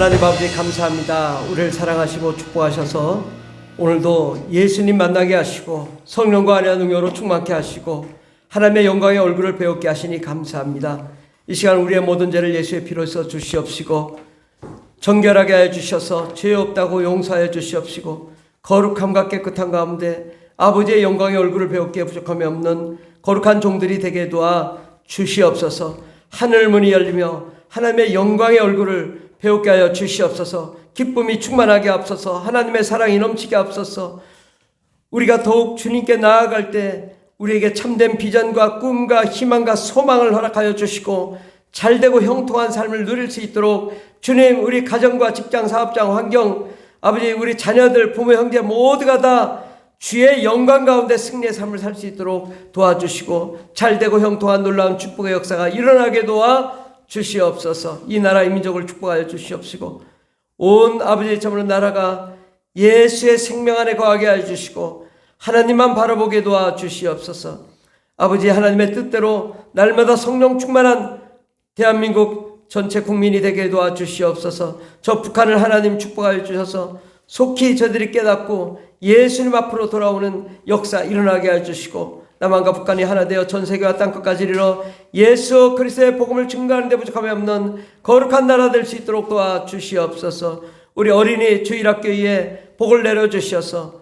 하나님 아버지 감사합니다. 우리를 사랑하시고 축복하셔서 오늘도 예수님 만나게 하시고 성령과 아내와 능력으로 충만케 하시고 하나님의 영광의 얼굴을 배우게 하시니 감사합니다. 이 시간 우리의 모든 죄를 예수의 피로 써 주시옵시고 정결하게 하여 주셔서 죄 없다고 용서하여 주시옵시고 거룩함과 깨끗한 가운데 아버지의 영광의 얼굴을 배우기에 부족함이 없는 거룩한 종들이 되게 도와 주시옵소서. 하늘 문이 열리며 하나님의 영광의 얼굴을 배우게 하여 주시옵소서. 기쁨이 충만하게 앞서서 하나님의 사랑이 넘치게 앞서서 우리가 더욱 주님께 나아갈 때 우리에게 참된 비전과 꿈과 희망과 소망을 허락하여 주시고 잘되고 형통한 삶을 누릴 수 있도록 주님, 우리 가정과 직장, 사업장, 환경, 아버지, 우리 자녀들, 부모, 형제 모두가 다 주의 영광 가운데 승리의 삶을 살 수 있도록 도와주시고 잘되고 형통한 놀라운 축복의 역사가 일어나게 도와 주시옵소서. 이 나라의 민족을 축복하여 주시옵시고 온 아버지의 참으로 나라가 예수의 생명 안에 거하게 하여 주시고 하나님만 바라보게 도와 주시옵소서. 아버지, 하나님의 뜻대로 날마다 성령 충만한 대한민국 전체 국민이 되게 도와 주시옵소서. 저 북한을 하나님 축복하여 주셔서 속히 저들이 깨닫고 예수님 앞으로 돌아오는 역사 일어나게 하여 주시고 남한과 북한이 하나 되어 전 세계와 땅끝까지 이르러 예수 그리스도의 복음을 증거하는 데 부족함이 없는 거룩한 나라 될 수 있도록 도와주시옵소서. 우리 어린이 주일학교에 복을 내려주셔서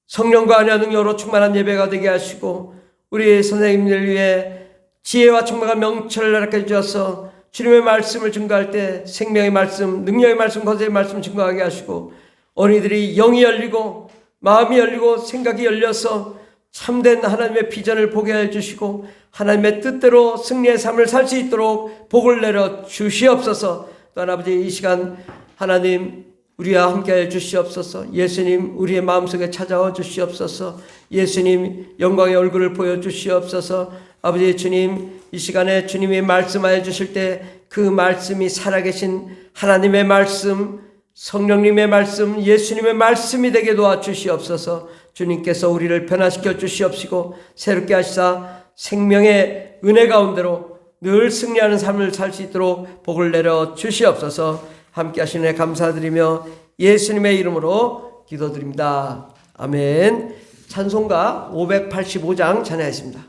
성령과 아내와 능력으로 충만한 예배가 되게 하시고 우리 선생님들 위해 지혜와 충만한 명철을 허락해 주셔서 주님의 말씀을 증거할 때 생명의 말씀, 능력의 말씀, 거듭의 말씀 증거하게 하시고 어린이들이 영이 열리고 마음이 열리고 생각이 열려서 참된 하나님의 비전을 보게 해주시고 하나님의 뜻대로 승리의 삶을 살 수 있도록 복을 내려 주시옵소서. 또한 아버지, 이 시간 하나님 우리와 함께 해 주시옵소서. 예수님 우리의 마음속에 찾아와 주시옵소서. 예수님 영광의 얼굴을 보여주시옵소서. 아버지 주님, 이 시간에 주님이 말씀하여 주실 때 그 말씀이 살아계신 하나님의 말씀, 성령님의 말씀, 예수님의 말씀이 되게 도와주시옵소서. 주님께서 우리를 변화시켜 주시옵시고 새롭게 하시사 생명의 은혜 가운데로 늘 승리하는 삶을 살 수 있도록 복을 내려 주시옵소서. 함께 하시는 애 감사드리며 예수님의 이름으로 기도드립니다. 아멘. 찬송가 585장 찬양하겠습니다.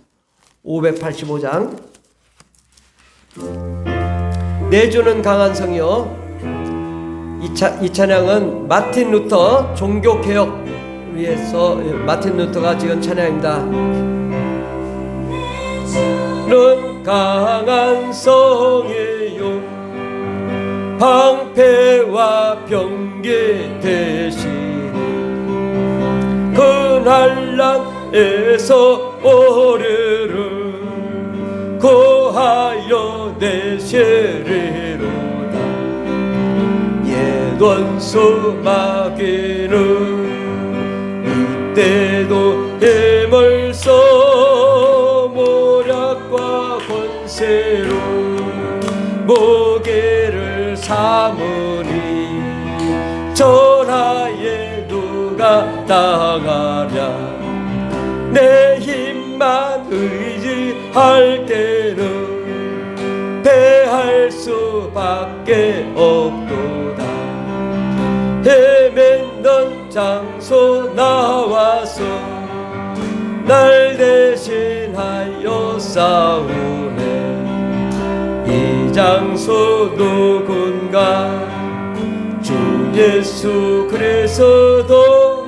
585장. 내주는 강한 성이여. 이 찬양은 마틴 루터 종교개혁 위해서 마틴 루터가 지은 찬양입니다. 는 강한 성이요 방패와 병기 대신 그 난란에서 오르르 구하여 내시리로다. 옛원수 마귀는 이때도 힘을 써 모략과 권세로 무기를 삼으니 전하에 누가 당하랴. 내 힘만 의지할 때는 패할 수밖에 없도다. 헤맨던 장소 나와서 날 대신하여 싸우네. 이 장소 누군가 주 예수 그리스도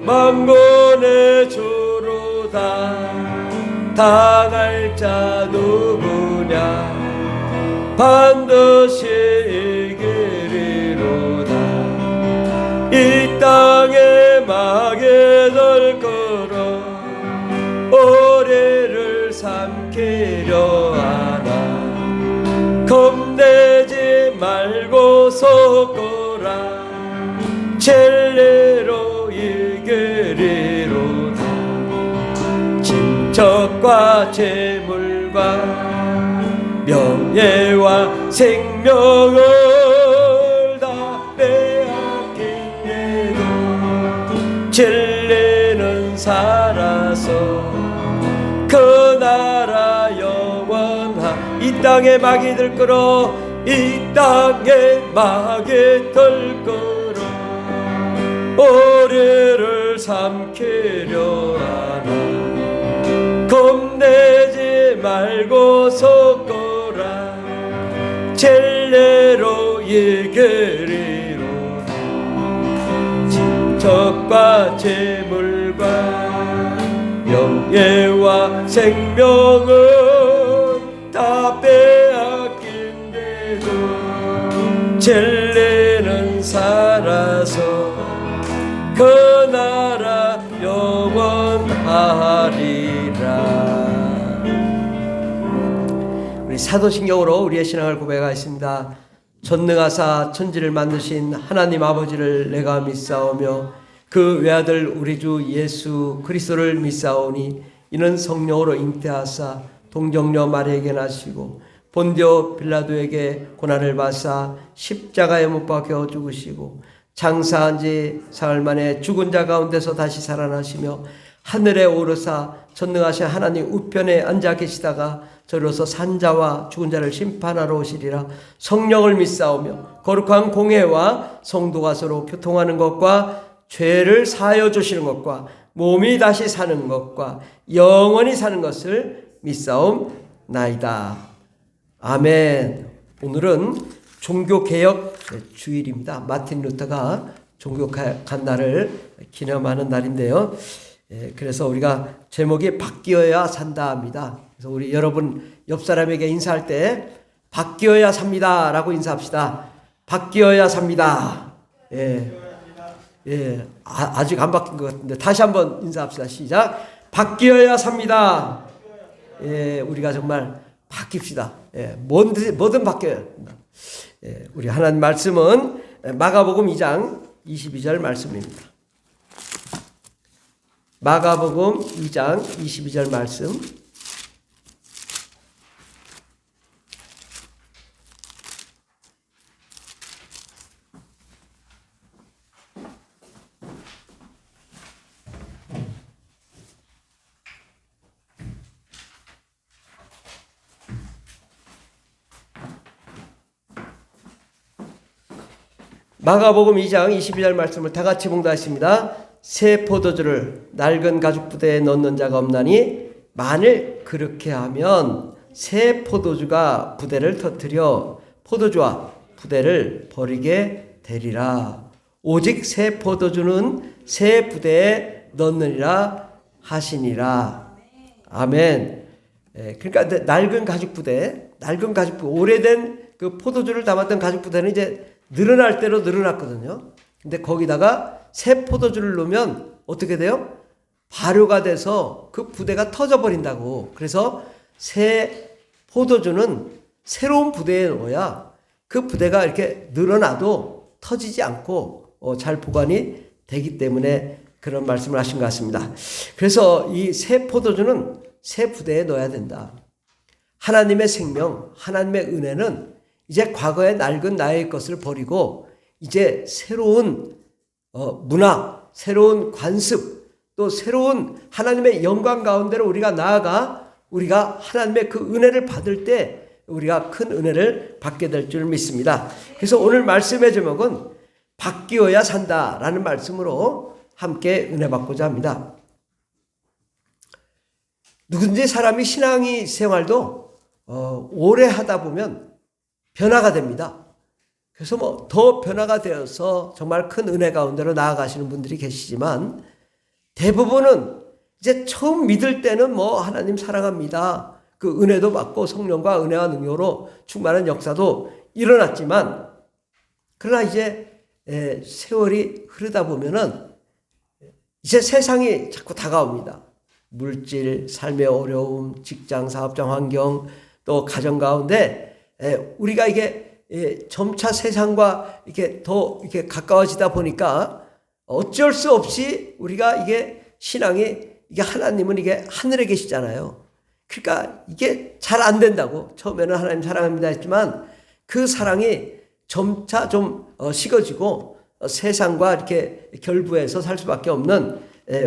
만군의 주로다. 당할 자 누구냐 반드시 이기리로다. 이 땅에 마귀들 끌어 오리를 삼키려 하나. 겁내지 말고 서거라. 진리로 이기리로다. 친척과 재물과 명예와 생명을 다 빼앗기려도 진리는 살아서 그 나라 영원하. 이 땅에 마귀들 끌어 이 땅에 막에 덜걸어 오래를 삼키려 하나 겁내지 말고 섰거라 젤레로 이기리로 친척과 재물과 영예와 생명은 다 빼앗긴데도 젤레는 살아서 그 나라 영원하리라. 우리 사도신경으로 우리의 신앙을 고백하겠습니다. 전능하사 천지를 만드신 하나님 아버지를 내가 믿사오며 그 외아들 우리 주 예수 그리스도를 믿사오니 이는 성령으로 잉태하사 동정녀 마리아에게 나시고 본디오 빌라도에게 고난을 받사 십자가에 못 박혀 죽으시고 장사한 지 사흘 만에 죽은 자 가운데서 다시 살아나시며 하늘에 오르사 전능하신 하나님 우편에 앉아 계시다가 저로서 산자와 죽은 자를 심판하러 오시리라. 성령을 믿사오며 거룩한 공회와 성도가 서로 교통하는 것과 죄를 사하여 주시는 것과 몸이 다시 사는 것과 영원히 사는 것을 믿사옵나이다. 아멘. 오늘은 종교개혁 주일입니다. 마틴 루터가 종교개혁한 날을 기념하는 날인데요. 그래서 우리가 제목이 바뀌어야 산다입니다. 그래서 우리 여러분 옆 사람에게 인사할 때 바뀌어야 삽니다 라고 인사합시다. 바뀌어야 삽니다. 아직 안 바뀐 것 같은데 다시 한번 인사합시다. 시작. 바뀌어야 삽니다. 우리가 정말 바뀝시다. 뭐든 바뀌어야 합니다. 우리 하나님 말씀은 마가복음 2장 22절 말씀입니다. 마가복음 2장 22절 말씀. 마가복음 2장 22절 말씀을 다 같이 봉독하겠습니다. 새 포도주를 낡은 가죽 부대에 넣는 자가 없나니 만일 그렇게 하면 새 포도주가 부대를 터뜨려 포도주와 부대를 버리게 되리라. 오직 새 포도주는 새 부대에 넣느니라 하시니라. 아멘. 그러니까 낡은 가죽 부대, 오래된 그 포도주를 담았던 가죽 부대는 이제 늘어날 대로 늘어났거든요. 근데 거기다가 새 포도주를 넣으면 어떻게 돼요? 발효가 돼서 그 부대가 터져버린다고. 그래서 새 포도주는 새로운 부대에 넣어야 그 부대가 이렇게 늘어나도 터지지 않고 잘 보관이 되기 때문에 그런 말씀을 하신 것 같습니다. 그래서 이 새 포도주는 새 부대에 넣어야 된다. 하나님의 생명, 하나님의 은혜는 이제 과거의 낡은 나의 것을 버리고 이제 새로운 문화, 새로운 관습, 또 새로운 하나님의 영광 가운데로 우리가 나아가 우리가 하나님의 그 은혜를 받을 때 우리가 큰 은혜를 받게 될 줄 믿습니다. 그래서 오늘 말씀의 제목은 바뀌어야 산다라는 말씀으로 함께 은혜 받고자 합니다. 누군지 사람이 신앙이 생활도 오래 하다 보면 변화가 됩니다. 그래서 더 변화가 되어서 정말 큰 은혜 가운데로 나아가시는 분들이 계시지만 대부분은 이제 처음 믿을 때는 하나님 사랑합니다. 그 은혜도 받고 성령과 은혜와 능력으로 충만한 역사도 일어났지만 그러나 이제 세월이 흐르다 보면은 이제 세상이 자꾸 다가옵니다. 물질, 삶의 어려움, 직장, 사업장 환경, 또 가정 가운데 우리가 이게 점차 세상과 이렇게 더 이렇게 가까워지다 보니까 어쩔 수 없이 우리가 이게 신앙이 이게 하나님은 이게 하늘에 계시잖아요. 그러니까 이게 잘 안 된다고 처음에는 하나님 사랑합니다 했지만 그 사랑이 점차 좀 식어지고 세상과 이렇게 결부해서 살 수밖에 없는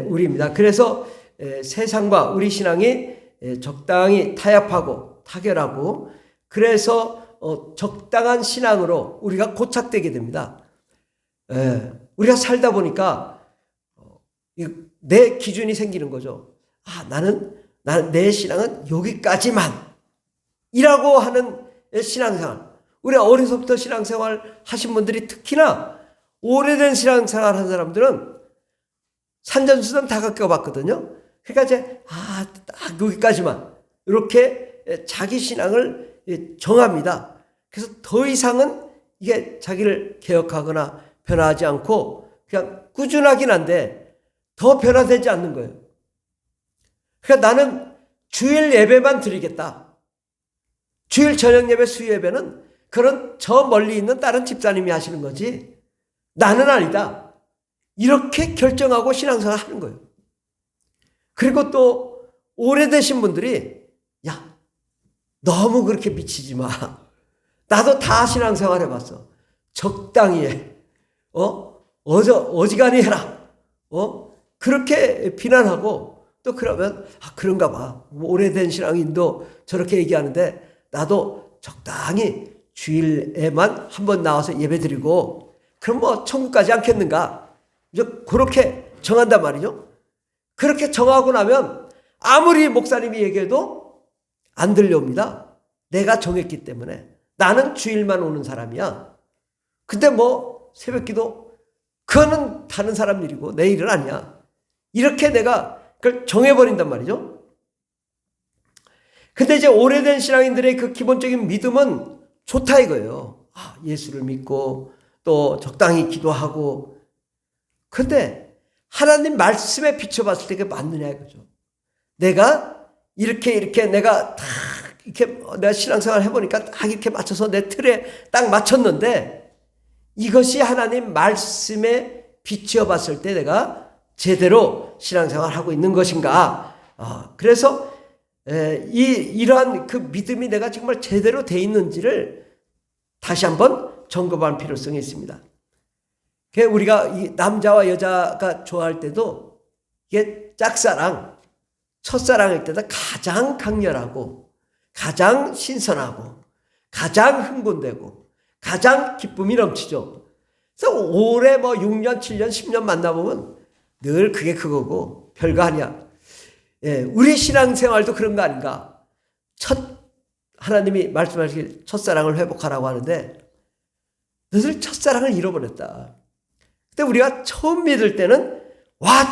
우리입니다. 그래서 세상과 우리 신앙이 적당히 타협하고 타결하고 그래서 적당한 신앙으로 우리가 고착되게 됩니다. 우리가 살다 보니까 내 기준이 생기는 거죠. 나는 내 신앙은 여기까지만 이라고 하는 신앙생활. 우리 어려서부터 신앙생활 하신 분들이 특히나 오래된 신앙생활 한 사람들은 산전수전 다 겪어봤거든요. 그러니까 이제 딱 여기까지만 이렇게 자기 신앙을 정합니다. 그래서 더 이상은 이게 자기를 개혁하거나 변화하지 않고 그냥 꾸준하긴 한데 더 변화되지 않는 거예요. 그러니까 나는 주일 예배만 드리겠다. 주일 저녁 예배, 수요 예배는 그런 저 멀리 있는 다른 집사님이 하시는 거지 나는 아니다. 이렇게 결정하고 신앙생활 하는 거예요. 그리고 또 오래되신 분들이 너무 그렇게 미치지 마. 나도 다 신앙생활 해봤어. 적당히 해. 어지간히 해라. 그렇게 비난하고 또 그러면 그런가 봐. 오래된 신앙인도 저렇게 얘기하는데 나도 적당히 주일에만 한번 나와서 예배드리고 그럼 뭐 천국 가지 않겠는가. 이제 그렇게 정한단 말이죠. 그렇게 정하고 나면 아무리 목사님이 얘기해도 안 들려옵니다. 내가 정했기 때문에. 나는 주일만 오는 사람이야. 근데 뭐 새벽기도 그거는 다른 사람 일이고 내 일은 아니야. 이렇게 내가 그걸 정해버린단 말이죠. 근데 이제 오래된 신앙인들의 그 기본적인 믿음은 좋다 이거예요. 예수를 믿고 또 적당히 기도하고. 근데 하나님 말씀에 비춰봤을 때 그게 맞느냐 이거죠. 내가 이렇게 내가 딱 이렇게 내가 신앙생활 해보니까 딱 이렇게 맞춰서 내 틀에 딱 맞췄는데 이것이 하나님 말씀에 비춰봤을 때 내가 제대로 신앙생활 하고 있는 것인가. 그래서 이러한 그 믿음이 내가 정말 제대로 돼 있는지를 다시 한번 점검할 필요성이 있습니다. 우리가 이 남자와 여자가 좋아할 때도 이게 짝사랑, 첫사랑일 때도 가장 강렬하고 가장 신선하고 가장 흥분되고 가장 기쁨이 넘치죠. 그래서 오래 6년, 7년, 10년 만나보면 늘 그게 그거고 별거 아니야. 우리 신앙생활도 그런 거 아닌가. 하나님이 말씀하시길 첫사랑을 회복하라고 하는데 늘 첫사랑을 잃어버렸다. 근데 우리가 처음 믿을 때는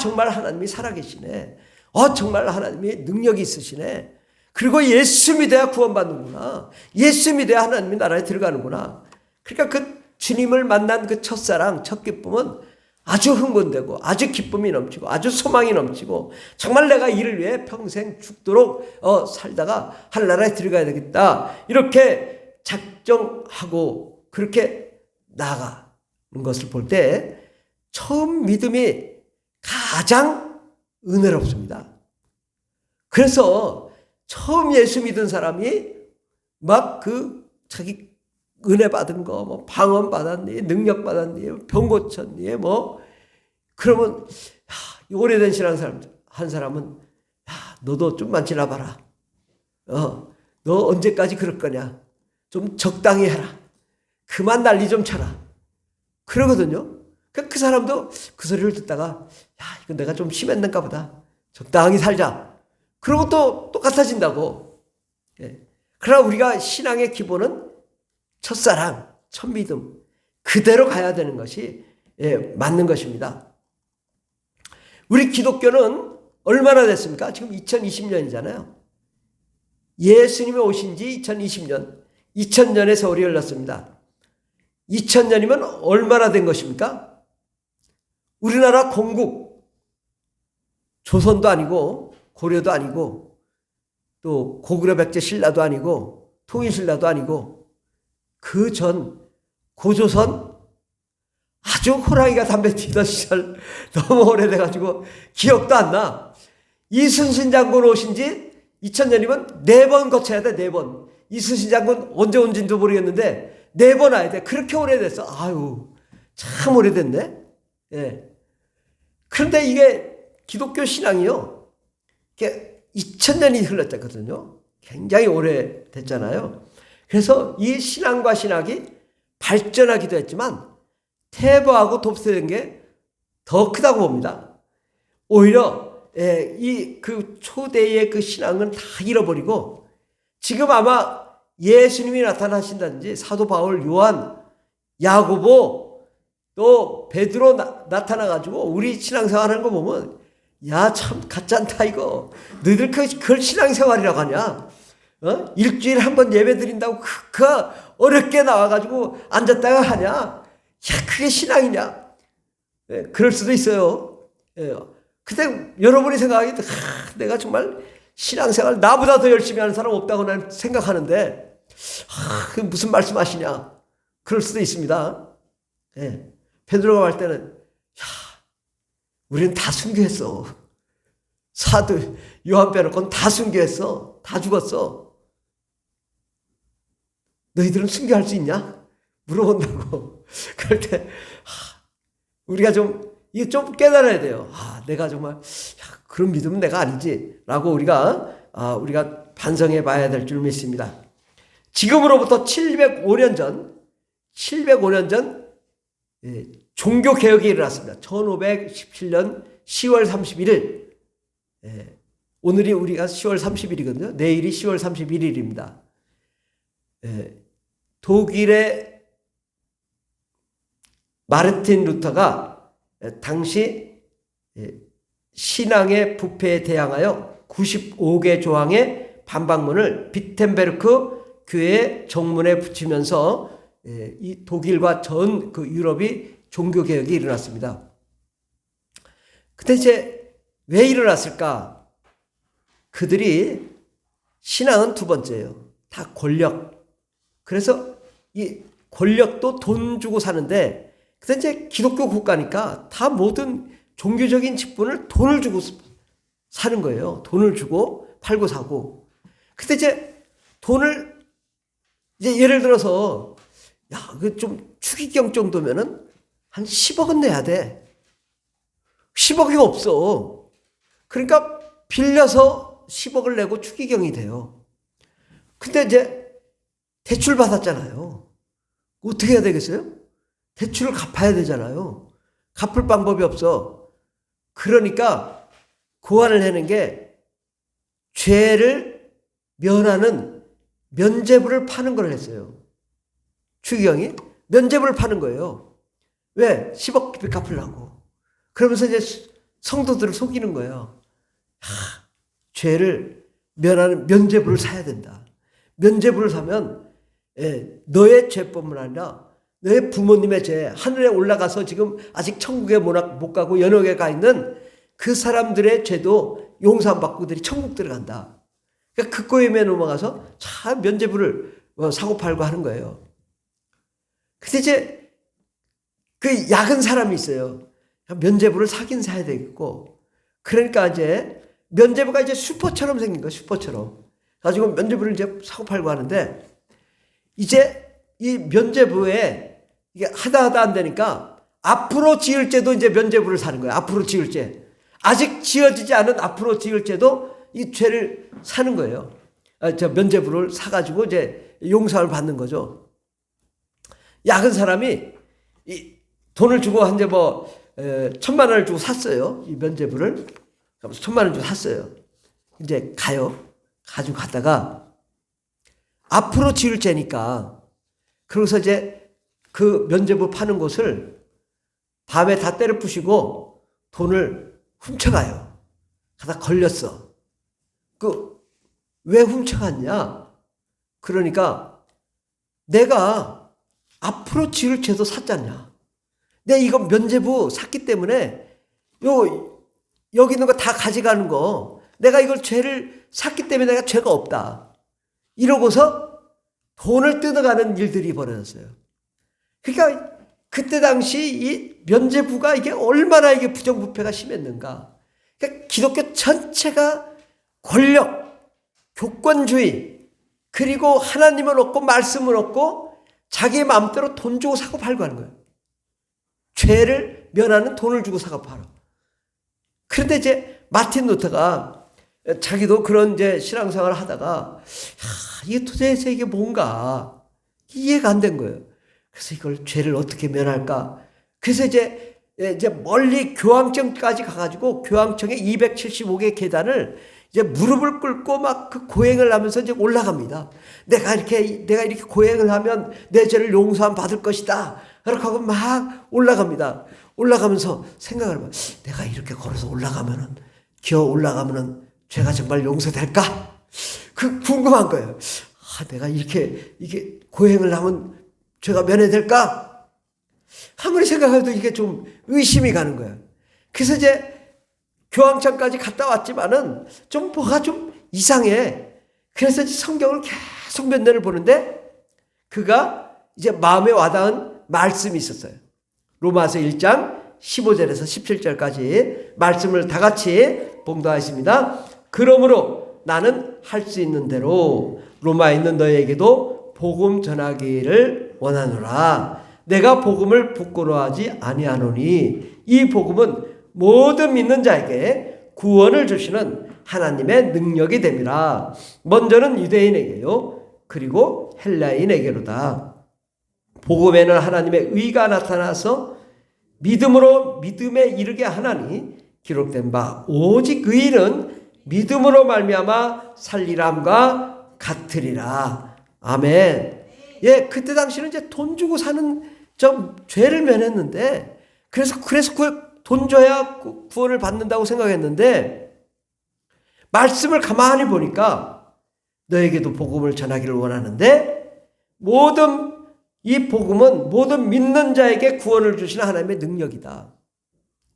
정말 하나님이 살아계시네. 정말 하나님이 능력이 있으시네. 그리고 예수 믿어야 구원받는구나. 예수 믿어야 하나님의 나라에 들어가는구나. 그러니까 그 주님을 만난 그 첫사랑, 첫 기쁨은 아주 흥분되고 아주 기쁨이 넘치고 아주 소망이 넘치고 정말 내가 이를 위해 평생 죽도록 살다가 하늘나라에 들어가야 되겠다. 이렇게 작정하고 그렇게 나아가는 것을 볼 때 처음 믿음이 가장 은혜롭습니다. 그래서 처음 예수 믿은 사람이 막 자기 은혜 받은 거, 방언 받았니, 능력 받았니, 병 고쳤니, 그러면, 오래된 신앙 한 사람은, 너도 좀만 지나봐라. 너 언제까지 그럴 거냐. 좀 적당히 해라. 그만 난리 좀 쳐라. 그러거든요. 그 사람도 그 소리를 듣다가, 이건 내가 좀 심했는가 보다. 적당히 살자. 그러고 또 똑같아진다고. 그러나 우리가 신앙의 기본은 첫사랑, 첫믿음 그대로 가야 되는 것이 맞는 것입니다. 우리 기독교는 얼마나 됐습니까? 지금 2020년이잖아요. 예수님이 오신 지 2020년, 2000년의 세월이 흘렀습니다. 2000년이면 얼마나 된 것입니까? 우리나라 건국, 조선도 아니고 고려도 아니고 또 고구려 백제 신라도 아니고 통일신라도 아니고 그 전 고조선 아주 호랑이가 담배 피던 시절 너무 오래돼가지고 기억도 안 나. 이순신 장군 오신 지 2000년이면 4번 거쳐야 돼. 4번. 이순신 장군 언제 온지도 모르겠는데 4번 와야 돼. 그렇게 오래됐어. 참 오래됐네. 그런데 이게 기독교 신앙이요. 이게 2000년이 흘렀거든요. 굉장히 오래됐잖아요. 그래서 이 신앙과 신학이 발전하기도 했지만 퇴보하고 돕세된 게 더 크다고 봅니다. 오히려 이 그 초대의 그 신앙은 다 잃어버리고 지금 아마 예수님이 나타나신다든지 사도 바울, 요한, 야고보 또 베드로 나타나가지고 우리 신앙생활하는 거 보면 야 참 가짜다 이거. 너희들 그걸 신앙생활이라고 하냐? 일주일에 한 번 예배 드린다고 그 어렵게 나와가지고 앉았다가 하냐? 야 그게 신앙이냐? 그럴 수도 있어요. 근데 여러분이 생각하기도 내가 정말 신앙생활 나보다 더 열심히 하는 사람 없다고 난 생각하는데 그 무슨 말씀하시냐? 그럴 수도 있습니다. 베드로가 말 때는 우리는 다 순교했어. 사도 요한 빼놓고는 다 순교했어. 다 죽었어. 너희들은 순교할 수 있냐? 물어본다고. 그럴 때 우리가 이게 좀 깨달아야 돼요. 내가 정말 그런 믿음은 내가 아니지 라고 우리가 반성해 봐야 될 줄 믿습니다. 지금으로부터 705년 전 종교개혁이 일어났습니다. 1517년 10월 31일. 오늘이 우리가 10월 30일이거든요. 내일이 10월 31일입니다. 독일의 마르틴 루터가 당시 신앙의 부패에 대항하여 95개 조항의 반박문을 비텐베르크 교회 정문에 붙이면서 이 독일과 전 그 유럽이 종교개혁이 일어났습니다. 근데 이제 왜 일어났을까? 그들이 신앙은 두 번째예요. 다 권력. 그래서 이 권력도 돈 주고 사는데 근데 이제 기독교 국가니까 다 모든 종교적인 직분을 돈을 주고 사는 거예요. 돈을 주고 팔고 사고. 근데 이제 돈을 이제 예를 들어서 그 좀 추기경 정도면은 한 10억은 내야 돼. 10억이 없어. 그러니까 빌려서 10억을 내고 추기경이 돼요. 근데 이제 대출 받았잖아요. 어떻게 해야 되겠어요? 대출을 갚아야 되잖아요. 갚을 방법이 없어. 그러니까 고안을 해낸 게 죄를 면하는 면죄부를 파는 걸 했어요. 추기경이 면죄부를 파는 거예요. 왜? 10억 갚으려고. 그러면서 이제 성도들을 속이는 거예요. 죄를 면하는 면죄부를 사야 된다. 면죄부를 사면 너의 죄뿐만 아니라 너의 부모님의 죄, 하늘에 올라가서 지금 아직 천국에 못 가고 연옥에 가 있는 그 사람들의 죄도 용서받고 그들이 천국 들어간다. 그러니까 그 꼬임에 넘어가서 참 면죄부를 사고 팔고 하는 거예요. 근데 이제 그 약은 사람이 있어요. 면죄부를 사긴 사야 되겠고, 그러니까 이제 면죄부가 이제 슈퍼처럼 생긴 거예요. 슈퍼처럼. 가지고 면죄부를 이제 사고 팔고 하는데, 이제 이 면죄부에 이게 하다 안 되니까 앞으로 지을 죄도 이제 면죄부를 사는 거예요. 앞으로 지을 죄. 아직 지어지지 않은 앞으로 지을 죄도 이 죄를 사는 거예요. 면죄부를 사가지고 이제 용서를 받는 거죠. 약은 사람이 이 돈을 주고 한 이제 1,000만 원을 주고 샀어요. 이 면죄부를. 그래서 1,000만 원 주고 샀어요. 이제 가지고 갔다가 앞으로 지을 죄니까 그러고서 이제 그 면죄부 파는 곳을 밤에 다 때려 부시고 돈을 훔쳐가요. 가다 걸렸어. 왜 훔쳐갔냐? 그러니까 내가 앞으로 지을 죄도 샀잖냐. 내가 이거 면죄부 샀기 때문에 여기 있는 거 다 가져가는 거 내가 이걸 죄를 샀기 때문에 내가 죄가 없다. 이러고서 돈을 뜯어가는 일들이 벌어졌어요. 그러니까 그때 당시 이 면죄부가 이게 얼마나 이게 부정부패가 심했는가. 그러니까 기독교 전체가 권력, 교권주의, 그리고 하나님은 없고 말씀은 없고 자기의 마음대로 돈 주고 사고 팔고 하는 거예요. 죄를 면하는 돈을 주고 사고 팔아. 그런데 이제 마틴 루터가 자기도 그런 이제 신앙생활을 하다가 이게 도대체 이게 뭔가 이해가 안 된 거예요. 그래서 이걸 죄를 어떻게 면할까? 그래서 이제 멀리 교황청까지 가가지고 교황청의 275개 계단을 이제 무릎을 꿇고 막 그 고행을 하면서 이제 올라갑니다. 내가 이렇게 고행을 하면 내 죄를 용서함 받을 것이다. 그렇게 하고 막 올라갑니다. 올라가면서 생각을 해봐. 내가 이렇게 걸어서 기어 올라가면은 죄가 정말 용서될까? 그 궁금한 거예요. 내가 이게 고행을 하면 죄가 면해될까? 아무리 생각해도 이게 좀 의심이 가는 거예요. 그래서 이제 교황청까지 갔다 왔지만은 좀 뭐가 좀 이상해. 그래서 성경을 계속 몇 년을 보는데 그가 이제 마음에 와닿은 말씀이 있었어요. 로마서 1장 15절에서 17절까지 말씀을 다 같이 봉독하겠습니다. 그러므로 나는 할 수 있는 대로 로마에 있는 너희에게도 복음 전하기를 원하노라. 내가 복음을 부끄러워하지 아니하노니 이 복음은 모든 믿는 자에게 구원을 주시는 하나님의 능력이 됨이라. 먼저는 유대인에게요 그리고 헬라인에게로다. 복음에는 하나님의 의가 나타나서 믿음으로 믿음에 이르게 하나니 기록된 바 오직 의인은 믿음으로 말미암아 살리람과 같으리라. 아멘. 예, 그때 당시는 이제 돈 주고 사는 좀 죄를 면했는데 그래서 그 돈 줘야 구원을 받는다고 생각했는데 말씀을 가만히 보니까 너에게도 복음을 전하기를 원하는데 이 복음은 모든 믿는 자에게 구원을 주시는 하나님의 능력이다.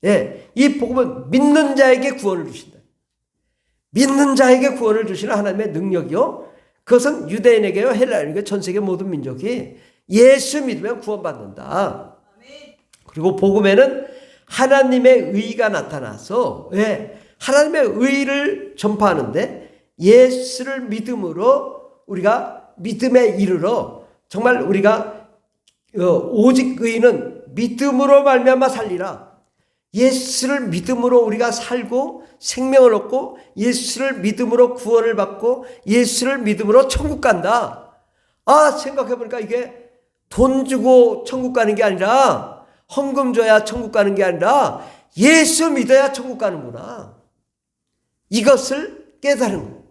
예, 이 복음은 믿는 자에게 구원을 주신다. 믿는 자에게 구원을 주시는 하나님의 능력이요. 그것은 유대인에게요, 헬라인에게 전 세계 모든 민족이 예수 믿으면 구원받는다. 그리고 복음에는 하나님의 의가 나타나서 하나님의 의를 전파하는데 예수를 믿음으로 우리가 믿음에 이르러 정말 우리가 오직 의인은 믿음으로 말미암아 살리라. 예수를 믿음으로 우리가 살고 생명을 얻고 예수를 믿음으로 구원을 받고 예수를 믿음으로 천국 간다. 생각해보니까 이게 돈 주고 천국 가는 게 아니라 헌금 줘야 천국 가는 게 아니라 예수 믿어야 천국 가는구나. 이것을 깨달은 거예요.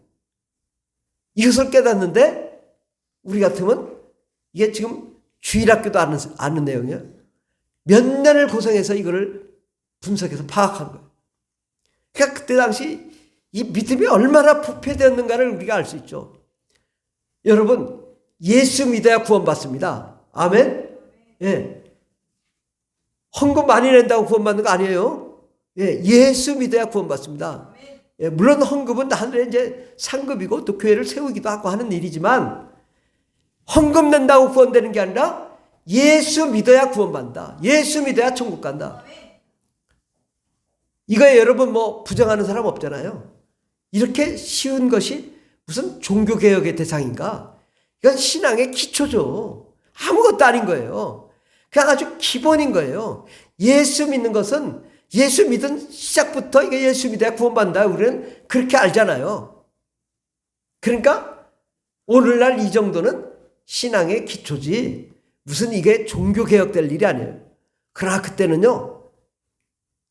이것을 깨닫는데 우리 같으면 이게 지금 주일학교도 아는 내용이에요. 몇 년을 고생해서 이거를 분석해서 파악한 거예요. 그러니까 그때 당시 이 믿음이 얼마나 부패되었는가를 우리가 알 수 있죠. 여러분, 예수 믿어야 구원받습니다. 아멘? 예. 헌금 많이 낸다고 구원받는 거 아니에요. 예, 예수 믿어야 구원받습니다. 예, 물론 헌금은 하늘에 이제 상급이고 또 교회를 세우기도 하고 하는 일이지만 헌금 낸다고 구원되는 게 아니라 예수 믿어야 구원받는다. 예수 믿어야 천국 간다. 이거에 여러분 뭐 부정하는 사람 없잖아요. 이렇게 쉬운 것이 무슨 종교개혁의 대상인가? 이건 신앙의 기초죠. 아무것도 아닌 거예요. 그냥 아주 기본인 거예요. 예수 믿는 것은 예수 믿은 시작부터 이게 예수 믿어야 구원받는다. 우리는 그렇게 알잖아요. 그러니까 오늘날 이 정도는 신앙의 기초지 무슨 이게 종교개혁될 일이 아니에요. 그러나 그때는요.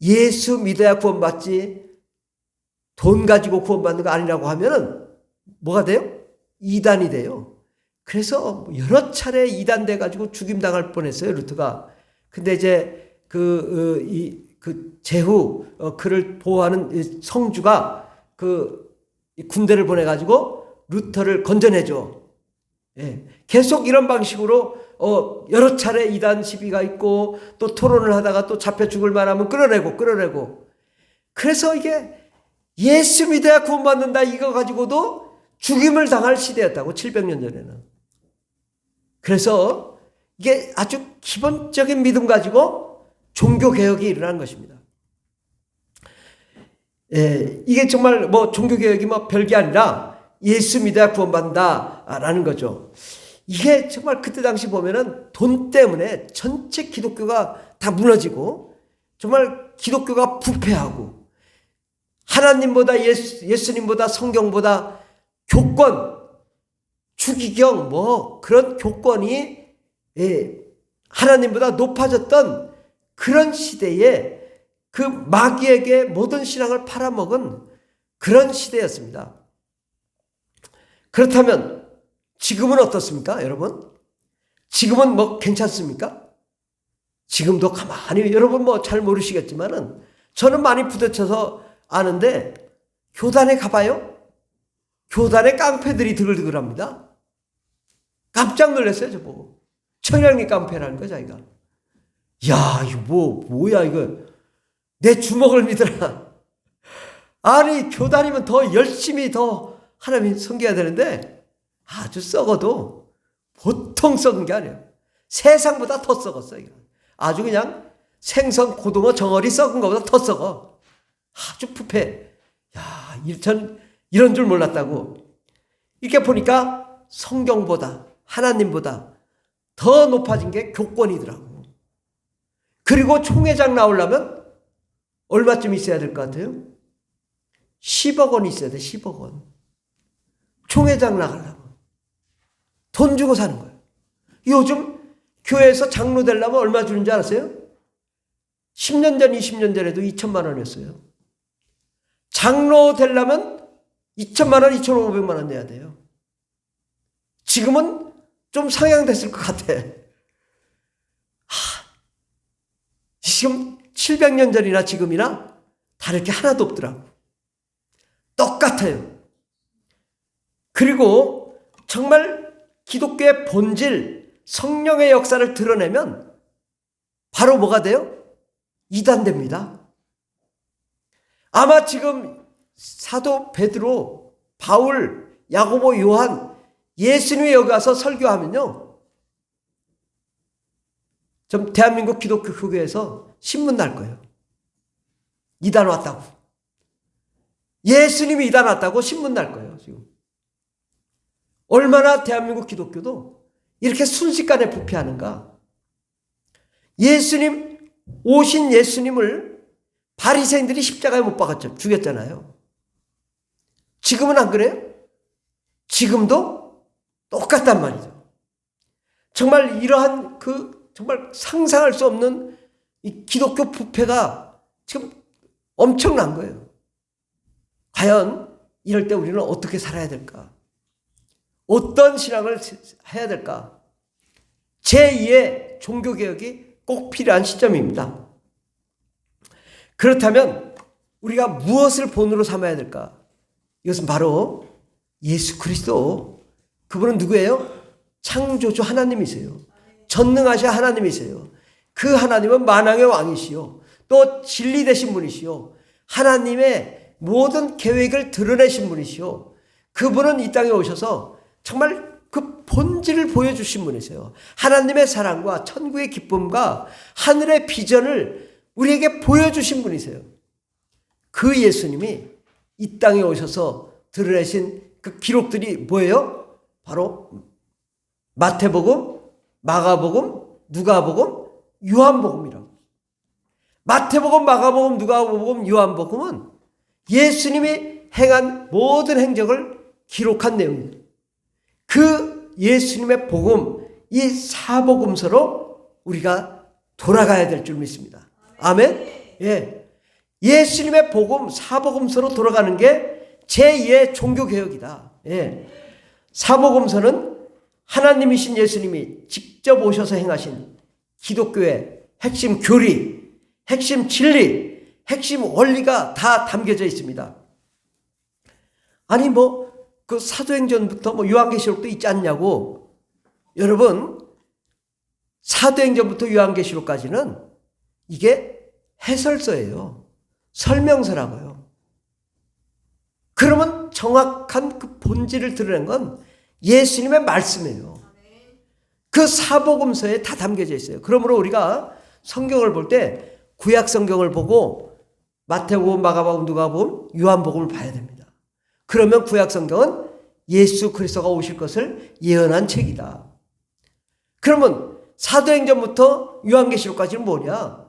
예수 믿어야 구원받지 돈 가지고 구원받는 거 아니라고 하면은 뭐가 돼요? 이단이 돼요. 그래서 여러 차례 이단돼 가지고 죽임당할 뻔했어요, 루터가. 근데 이제 제후 그를 보호하는 성주가 군대를 보내 가지고 루터를 건져내죠. 예. 계속 이런 방식으로 여러 차례 이단 시비가 있고 또 토론을 하다가 또 잡혀 죽을 만하면 끌어내고 그래서 이게 예수 믿어야 구원받는다 이거 가지고도 죽임을 당할 시대였다고 700년 전에는. 그래서 이게 아주 기본적인 믿음 가지고 종교개혁이 일어난 것입니다. 예, 이게 정말 뭐 종교개혁이 뭐 별게 아니라 예수 믿어야 구원받는다라는 거죠. 이게 정말 그때 당시 보면은 돈 때문에 전체 기독교가 다 무너지고 정말 기독교가 부패하고 하나님보다 예수님보다 성경보다 교권, 주기경 뭐 그런 교권이 하나님보다 높아졌던 그런 시대에 그 마귀에게 모든 신앙을 팔아먹은 그런 시대였습니다. 그렇다면 지금은 어떻습니까, 여러분? 지금은 뭐 괜찮습니까? 지금도 가만히, 여러분 뭐 잘 모르시겠지만은 저는 많이 부딪혀서 아는데, 교단에 가봐요. 교단에 깡패들이 드글드글합니다. 깜짝 놀랐어요, 저 보고. 청량리 깡패라는 거, 자기가. 야, 이거 뭐야, 이거. 내 주먹을 믿으라. 아니, 교단이면 더 열심히 더 하나님 섬겨야 되는데, 아주 썩어도 보통 썩은 게 아니에요. 세상보다 더 썩었어요. 아주 그냥 생선, 고등어, 정어리 썩은 것보다 더 썩어. 아주 부패. 야, 전 이런 줄 몰랐다고. 이렇게 보니까 성경보다, 하나님보다 더 높아진 게 교권이더라고. 그리고 총회장 나오려면 얼마쯤 있어야 될 것 같아요? 10억 원 있어야 돼, 10억 원. 총회장 나가려면. 돈 주고 사는 거예요. 요즘 교회에서 장로 되려면 얼마 주는 줄 알았어요? 10년 전, 20년 전에도 2천만 원이었어요. 장로 되려면 2천만 원, 2,500만 원 내야 돼요. 지금은 좀 상향됐을 것 같아. 지금 700년 전이나 지금이나 다를 게 하나도 없더라고. 똑같아요. 그리고 정말 기독교의 본질, 성령의 역사를 드러내면 바로 뭐가 돼요? 이단됩니다. 아마 지금 사도 베드로, 바울, 야고보, 요한, 예수님이 여기 와서 설교하면요, 좀 대한민국 기독교 교회에서 신문 날 거예요. 이단 왔다고. 예수님이 이단 왔다고 신문 날 거예요, 지금. 얼마나 대한민국 기독교도 이렇게 순식간에 부패하는가. 예수님, 오신 예수님을 바리새인들이 십자가에 못 박았죠. 죽였잖아요. 지금은 안 그래요? 지금도 똑같단 말이죠. 정말 이러한 정말 상상할 수 없는 이 기독교 부패가 지금 엄청난 거예요. 과연 이럴 때 우리는 어떻게 살아야 될까? 어떤 신앙을 해야 될까? 제2의 종교개혁이 꼭 필요한 시점입니다. 그렇다면 우리가 무엇을 본으로 삼아야 될까? 이것은 바로 예수 그리스도. 그분은 누구예요? 창조주 하나님이세요. 전능하신 하나님이세요. 그 하나님은 만왕의 왕이시요, 또 진리 되신 분이시요, 하나님의 모든 계획을 드러내신 분이시요, 그분은 이 땅에 오셔서 정말 그 본질을 보여주신 분이세요. 하나님의 사랑과 천국의 기쁨과 하늘의 비전을 우리에게 보여주신 분이세요. 그 예수님이 이 땅에 오셔서 드러내신 그 기록들이 뭐예요? 바로 마태복음, 마가복음, 누가복음, 요한복음이라고. 마태복음, 마가복음, 누가복음, 요한복음은 예수님이 행한 모든 행적을 기록한 내용입니다. 그 예수님의 복음, 이 사복음서로 우리가 돌아가야 될 줄 믿습니다. 아멘? 예. 예수님의 복음, 사복음서로 돌아가는 게 제2의 종교개혁이다. 예. 사복음서는 하나님이신 예수님이 직접 오셔서 행하신 기독교의 핵심 교리, 핵심 진리, 핵심 원리가 다 담겨져 있습니다. 아니 그 사도행전부터 요한계시록도 있지 않냐고. 여러분, 사도행전부터 요한계시록까지는 이게 해설서예요. 설명서라고요. 그러면 정확한 그 본질을 드러낸 건 예수님의 말씀이에요. 그 사복음서에 다 담겨져 있어요. 그러므로 우리가 성경을 볼 때 구약 성경을 보고 마태복음, 마가복음, 누가복음, 요한복음을 봐야 됩니다. 그러면 구약 성경은 예수 그리스도가 오실 것을 예언한 책이다. 그러면 사도행전부터 요한계시록까지는 뭐냐?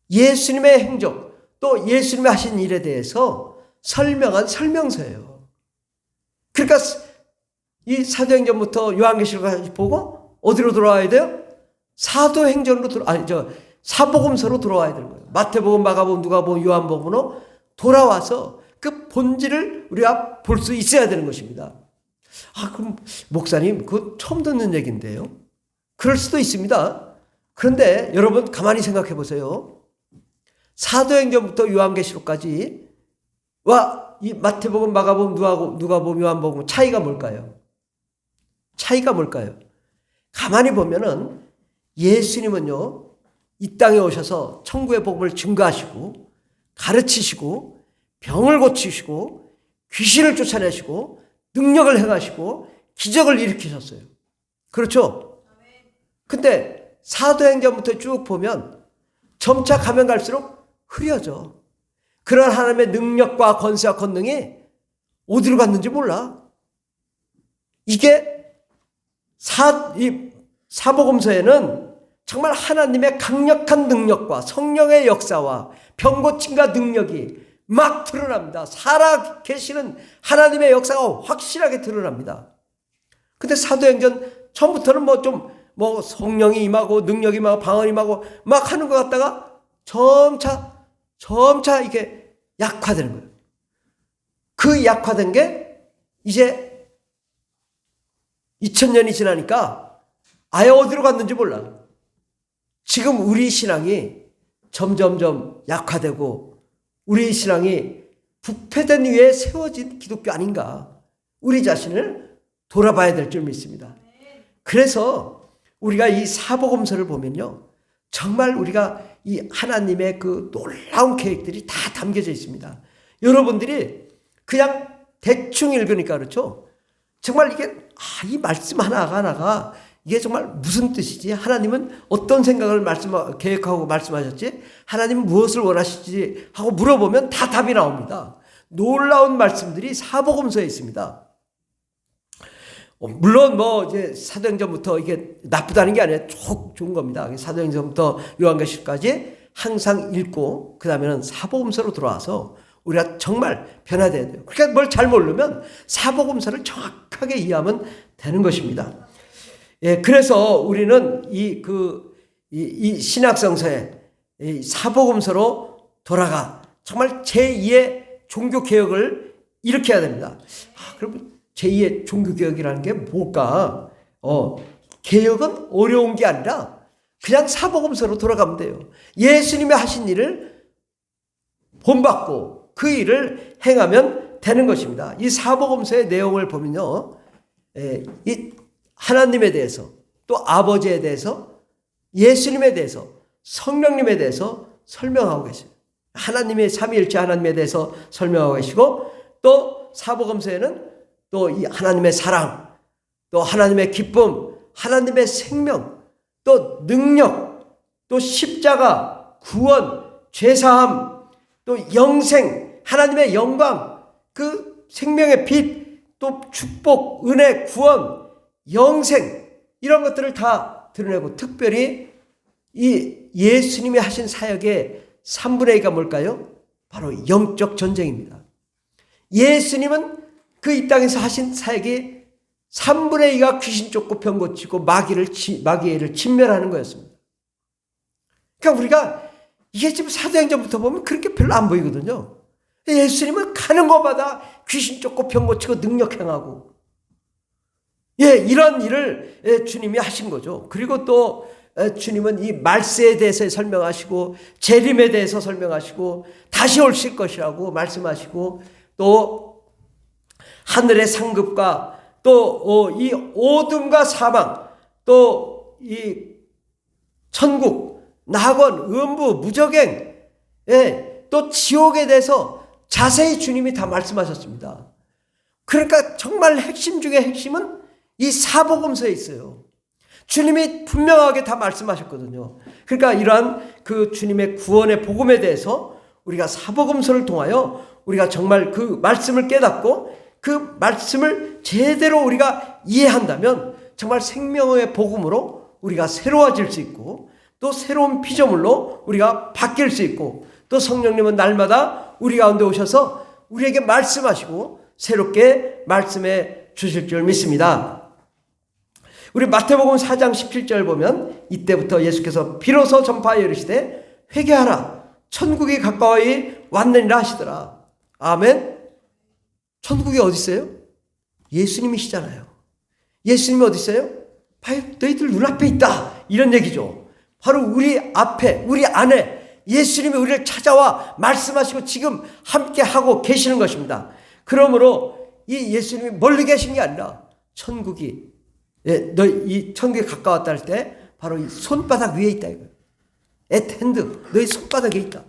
예수님의 행적, 또 예수님이 하신 일에 대해서 설명한 설명서예요. 그러니까 이 사도행전부터 요한계시록까지 보고 어디로 돌아와야 돼요? 사도행전으로 사복음서로 돌아와야 되는 거예요. 마태복음, 마가복음, 누가복음, 요한복음으로 돌아와서 그 본질을 우리가 볼 수 있어야 되는 것입니다. 그럼 목사님, 그건 처음 듣는 얘기인데요. 그럴 수도 있습니다. 그런데 여러분 가만히 생각해 보세요. 사도행전부터 요한계시록까지 이 마태복음, 마가복음, 누가복음, 요한복음 차이가 뭘까요? 차이가 뭘까요? 가만히 보면은 예수님은요, 이 땅에 오셔서 천국의 복음을 증거하시고 가르치시고 병을 고치시고 귀신을 쫓아내시고 능력을 행하시고 기적을 일으키셨어요. 그렇죠? 근데 사도행전부터 쭉 보면 점차 가면 갈수록 흐려져. 그런 하나님의 능력과 권세와 권능이 어디로 갔는지 몰라. 이게 이 사복음서에는 정말 하나님의 강력한 능력과 성령의 역사와 병고침과 능력이 막 드러납니다. 살아계시는 하나님의 역사가 확실하게 드러납니다. 근데 사도행전 처음부터는 성령이 임하고 능력이 임하고 방언이 임하고 막 하는 것 같다가 점차 이게 약화되는 거예요. 그 약화된 게 이제 2000년이 지나니까 아예 어디로 갔는지 몰라. 지금 우리 신앙이 점점점 약화되고 우리 신앙이 부패된 위에 세워진 기독교 아닌가. 우리 자신을 돌아봐야 될 줄 믿습니다. 그래서 우리가 이 사복음서를 보면요, 정말 우리가 이 하나님의 그 놀라운 계획들이 다 담겨져 있습니다. 여러분들이 그냥 대충 읽으니까 그렇죠. 정말 이게 이 말씀 하나가 이게 정말 무슨 뜻이지? 하나님은 어떤 생각을 계획하고 말씀하셨지? 하나님은 무엇을 원하시지? 하고 물어보면 다 답이 나옵니다. 놀라운 말씀들이 사복음서에 있습니다. 물론 이제 사도행전부터 이게 나쁘다는 게 아니라 좋은 겁니다. 사도행전부터 요한계시록까지 항상 읽고 그 다음에는 사복음서로 들어와서 우리가 정말 변화돼야 돼요. 그러니까 뭘 잘 모르면 사복음서를 정확하게 이해하면 되는 것입니다. 예, 그래서 우리는 이 신약성서에 이 사복음서로 돌아가 정말 제2의 종교개혁을 일으켜야 됩니다. 그럼 제2의 종교개혁이라는 게 뭘까? 개혁은 어려운 게 아니라 그냥 사복음서로 돌아가면 돼요. 예수님이 하신 일을 본받고 그 일을 행하면 되는 것입니다. 이 사복음서의 내용을 보면요, 이 하나님에 대해서 또 아버지에 대해서 예수님에 대해서 성령님에 대해서 설명하고 계세요. 하나님의 삼위일체 하나님에 대해서 설명하고 계시고 또 사복음서에는 또 이 하나님의 사랑, 또 하나님의 기쁨, 하나님의 생명, 또 능력, 또 십자가, 구원, 죄사함, 또 영생, 하나님의 영광, 그 생명의 빛, 또 축복, 은혜, 구원, 영생, 이런 것들을 다 드러내고 특별히 이 예수님이 하신 사역의 3분의 2가 뭘까요? 바로 영적 전쟁입니다. 예수님은 그 이 땅에서 하신 사역이 3분의 2가 귀신 쫓고 병 고치고 마귀를 진멸하는 거였습니다. 그러니까 우리가 이게 지금 사도행전부터 보면 그렇게 별로 안 보이거든요. 예수님은 가는 곳마다 귀신 쫓고 병 고치고 능력 행하고 이런 일을 주님이 하신 거죠. 그리고 또 주님은 이 말세에 대해서 설명하시고 재림에 대해서 설명하시고 다시 오실 것이라고 말씀하시고 또 하늘의 상급과 또 이 어둠과 사망 또 이 천국, 낙원, 음부, 무저갱 또 지옥에 대해서 자세히 주님이 다 말씀하셨습니다. 그러니까 정말 핵심 중에 핵심은 이 사복음서에 있어요. 주님이 분명하게 다 말씀하셨거든요. 그러니까 이러한 그 주님의 구원의 복음에 대해서 우리가 사복음서를 통하여 우리가 정말 그 말씀을 깨닫고 그 말씀을 제대로 우리가 이해한다면 정말 생명의 복음으로 우리가 새로워질 수 있고 또 새로운 피조물로 우리가 바뀔 수 있고 또 성령님은 날마다 우리 가운데 오셔서 우리에게 말씀하시고 새롭게 말씀해 주실 줄 믿습니다. 우리 마태복음 4장 17절 보면 이때부터 예수께서 비로소 전파하여 이르시되 회개하라 천국이 가까이 왔느니라 하시더라. 아멘. 천국이 어디 있어요? 예수님이시잖아요. 예수님이 어디 있어요? 바로 너희들 눈앞에 있다, 이런 얘기죠. 바로 우리 앞에, 우리 안에 예수님이 우리를 찾아와 말씀하시고 지금 함께 하고 계시는 것입니다. 그러므로 이 예수님이 멀리 계신 게 아니라 천국이, 이 천국에 가까웠다 할 때 바로 이 손바닥 위에 있다 이거예요. at hand, 너희 손바닥에 있다.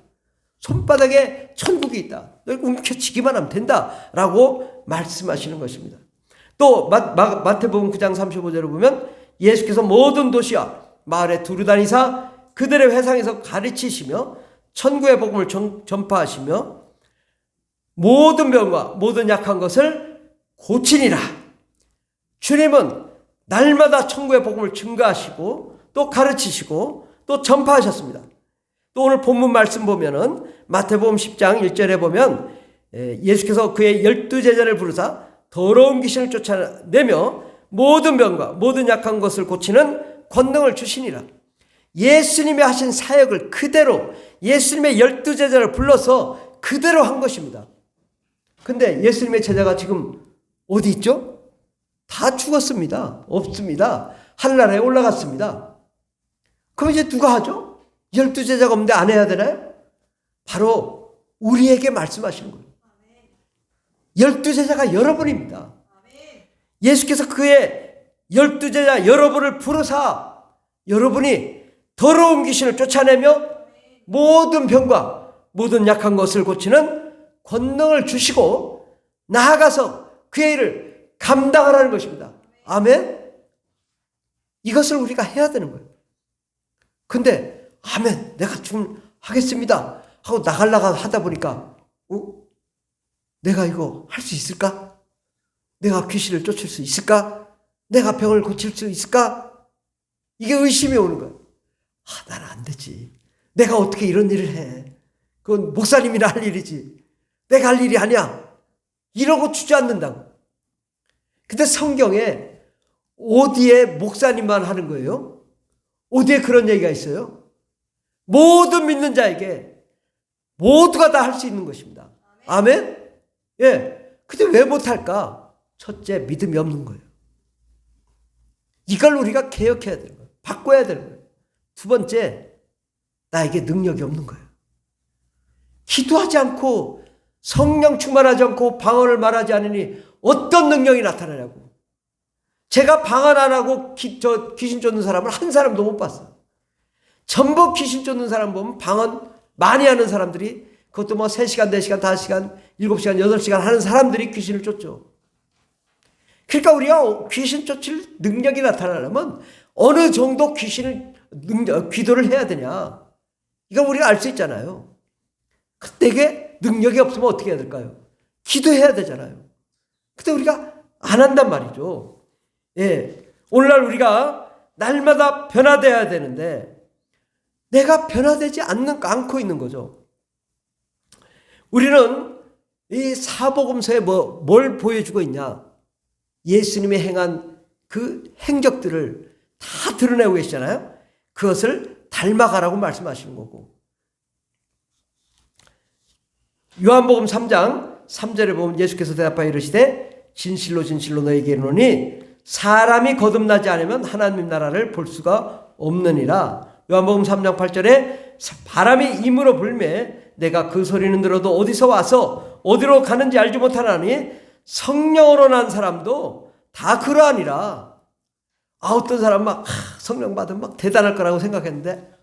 손바닥에 천국이 있다. 너희 움켜쥐기만 하면 된다라고 말씀하시는 것입니다. 또 마태복음 9장 35절을 보면 예수께서 모든 도시와 마을에 두루 다니사 그들의 회상에서 가르치시며 천국의 복음을 전파하시며 모든 병과 모든 약한 것을 고치니라. 주님은 날마다 천국의 복음을 증거하시고 또 가르치시고 또 전파하셨습니다. 또 오늘 본문 말씀 보면은 마태복음 10장 1절에 보면 예수께서 그의 12제자를 부르사 더러운 귀신을 쫓아내며 모든 병과 모든 약한 것을 고치는 권능을 주시니라. 예수님이 하신 사역을 그대로 예수님의 12제자를 불러서 그대로 한 것입니다. 근데 예수님의 제자가 지금 어디 있죠? 다 죽었습니다. 없습니다. 하늘나라에 올라갔습니다. 그럼 이제 누가 하죠? 12제자가 없는데 안 해야 되나요? 바로 우리에게 말씀하시는 거예요. 12제자가 여러분입니다. 예수께서 그의 12제자 여러분을 부르사 여러분이 더러운 귀신을 쫓아내며 모든 병과 모든 약한 것을 고치는 권능을 주시고 나아가서 그의 일을 감당하라는 것입니다. 아멘. 이것을 우리가 해야 되는 거예요. 근데 아멘, 내가 좀 하겠습니다 하고 나가려고 하다 보니까 내가 이거 할 수 있을까? 내가 귀신을 쫓을 수 있을까? 내가 병을 고칠 수 있을까? 이게 의심이 오는 거예요. 나는 안 되지. 내가 어떻게 이런 일을 해? 그건 목사님이나 할 일이지. 내가 할 일이 아니야. 이러고 주저앉는다고. 근데 성경에 어디에 목사님만 하는 거예요? 어디에 그런 얘기가 있어요? 모든 믿는 자에게 모두가 다 할 수 있는 것입니다. 아멘? 예. 근데 왜 못할까? 첫째, 믿음이 없는 거예요. 이걸 우리가 개혁해야 되는 거예요. 바꿔야 되는 거예요. 두 번째, 나에게 능력이 없는 거예요. 기도하지 않고 성령 충만하지 않고 방언을 말하지 않으니 어떤 능력이 나타나냐고. 제가 방언 안 하고 귀신 쫓는 사람을 한 사람도 못 봤어요. 전부 귀신 쫓는 사람 보면 방언 많이 하는 사람들이, 그것도 뭐 3시간, 4시간, 5시간, 7시간, 8시간 하는 사람들이 귀신을 쫓죠. 그러니까 우리가 귀신 쫓을 능력이 나타나려면 어느 정도 기도를 해야 되냐. 이거 우리가 알 수 있잖아요. 내게 능력이 없으면 어떻게 해야 될까요? 기도해야 되잖아요. 근데 우리가 안 한단 말이죠. 예. 오늘날 우리가 날마다 변화되어야 되는데 내가 변화되지 않고 있는 거죠. 우리는 이 사복음서에 뭘 보여주고 있냐? 예수님이 행한 그 행적들을 다 드러내고 계시잖아요. 그것을 닮아가라고 말씀하시는 거고. 요한복음 3장 3절에 보면 예수께서 대답하여 이르시되 진실로 진실로 너희에게 이르노니 사람이 거듭나지 않으면 하나님 나라를 볼 수가 없느니라. 요한복음 3장 8절에 바람이 임으로 불매 내가 그 소리는 들어도 어디서 와서 어디로 가는지 알지 못하나니 성령으로 난 사람도 다 그러하니라. 어떤 사람 막 성령 받으면 막 대단할 거라고 생각했는데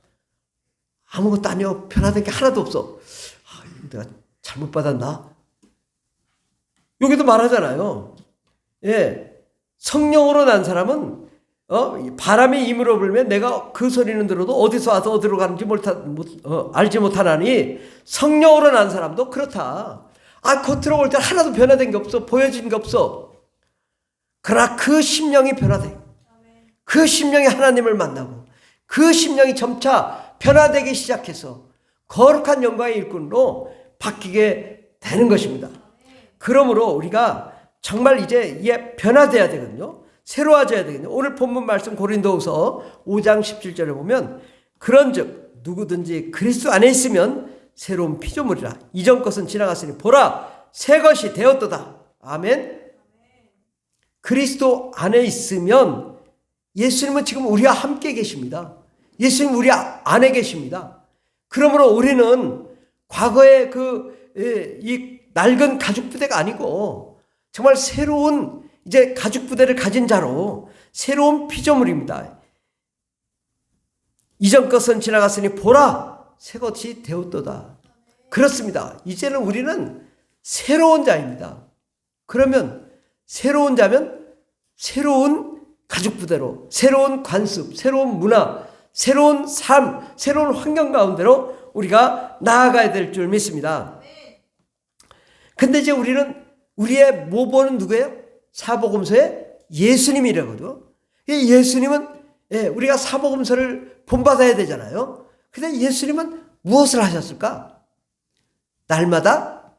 아무것도 아니요. 변화된 게 하나도 없어. 내가 잘못 받았나? 여기도 말하잖아요. 예. 성령으로 난 사람은 바람이 임으로 불면 내가 그 소리는 들어도 어디서 와서 어디로 가는지 알지 못하나니 성령으로 난 사람도 그렇다. 겉으로 볼 때 하나도 변화된 게 없어. 보여진 게 없어. 그러나 그 심령이 변화돼. 그 심령이 하나님을 만나고 그 심령이 점차 변화되기 시작해서 거룩한 영광의 일꾼으로 바뀌게 되는 것입니다. 그러므로 우리가 정말 이제 변화돼야 되거든요. 새로워져야 되거든요. 오늘 본문 말씀 고린도후서 5장 17절에 보면 그런즉 누구든지 그리스도 안에 있으면 새로운 피조물이라. 이전 것은 지나갔으니 보라 새 것이 되었도다. 아멘. 그리스도 안에 있으면 예수님은 지금 우리와 함께 계십니다. 예수님 우리 안에 계십니다. 그러므로 우리는 과거의 이 낡은 가죽 부대가 아니고 정말 새로운 이제 가죽 부대를 가진 자로 새로운 피조물입니다. 이전 것은 지나갔으니 보라 새 것이 되었도다. 그렇습니다. 이제는 우리는 새로운 자입니다. 그러면 새로운 자면 새로운 가죽 부대로, 새로운 관습, 새로운 문화, 새로운 삶, 새로운 환경 가운데로 우리가 나아가야 될 줄 믿습니다. 근데 이제 우리는 우리의 모범은 누구예요? 사복음서의 예수님이라거든요. 예수님은 우리가 사복음서를 본받아야 되잖아요. 근데 예수님은 무엇을 하셨을까? 날마다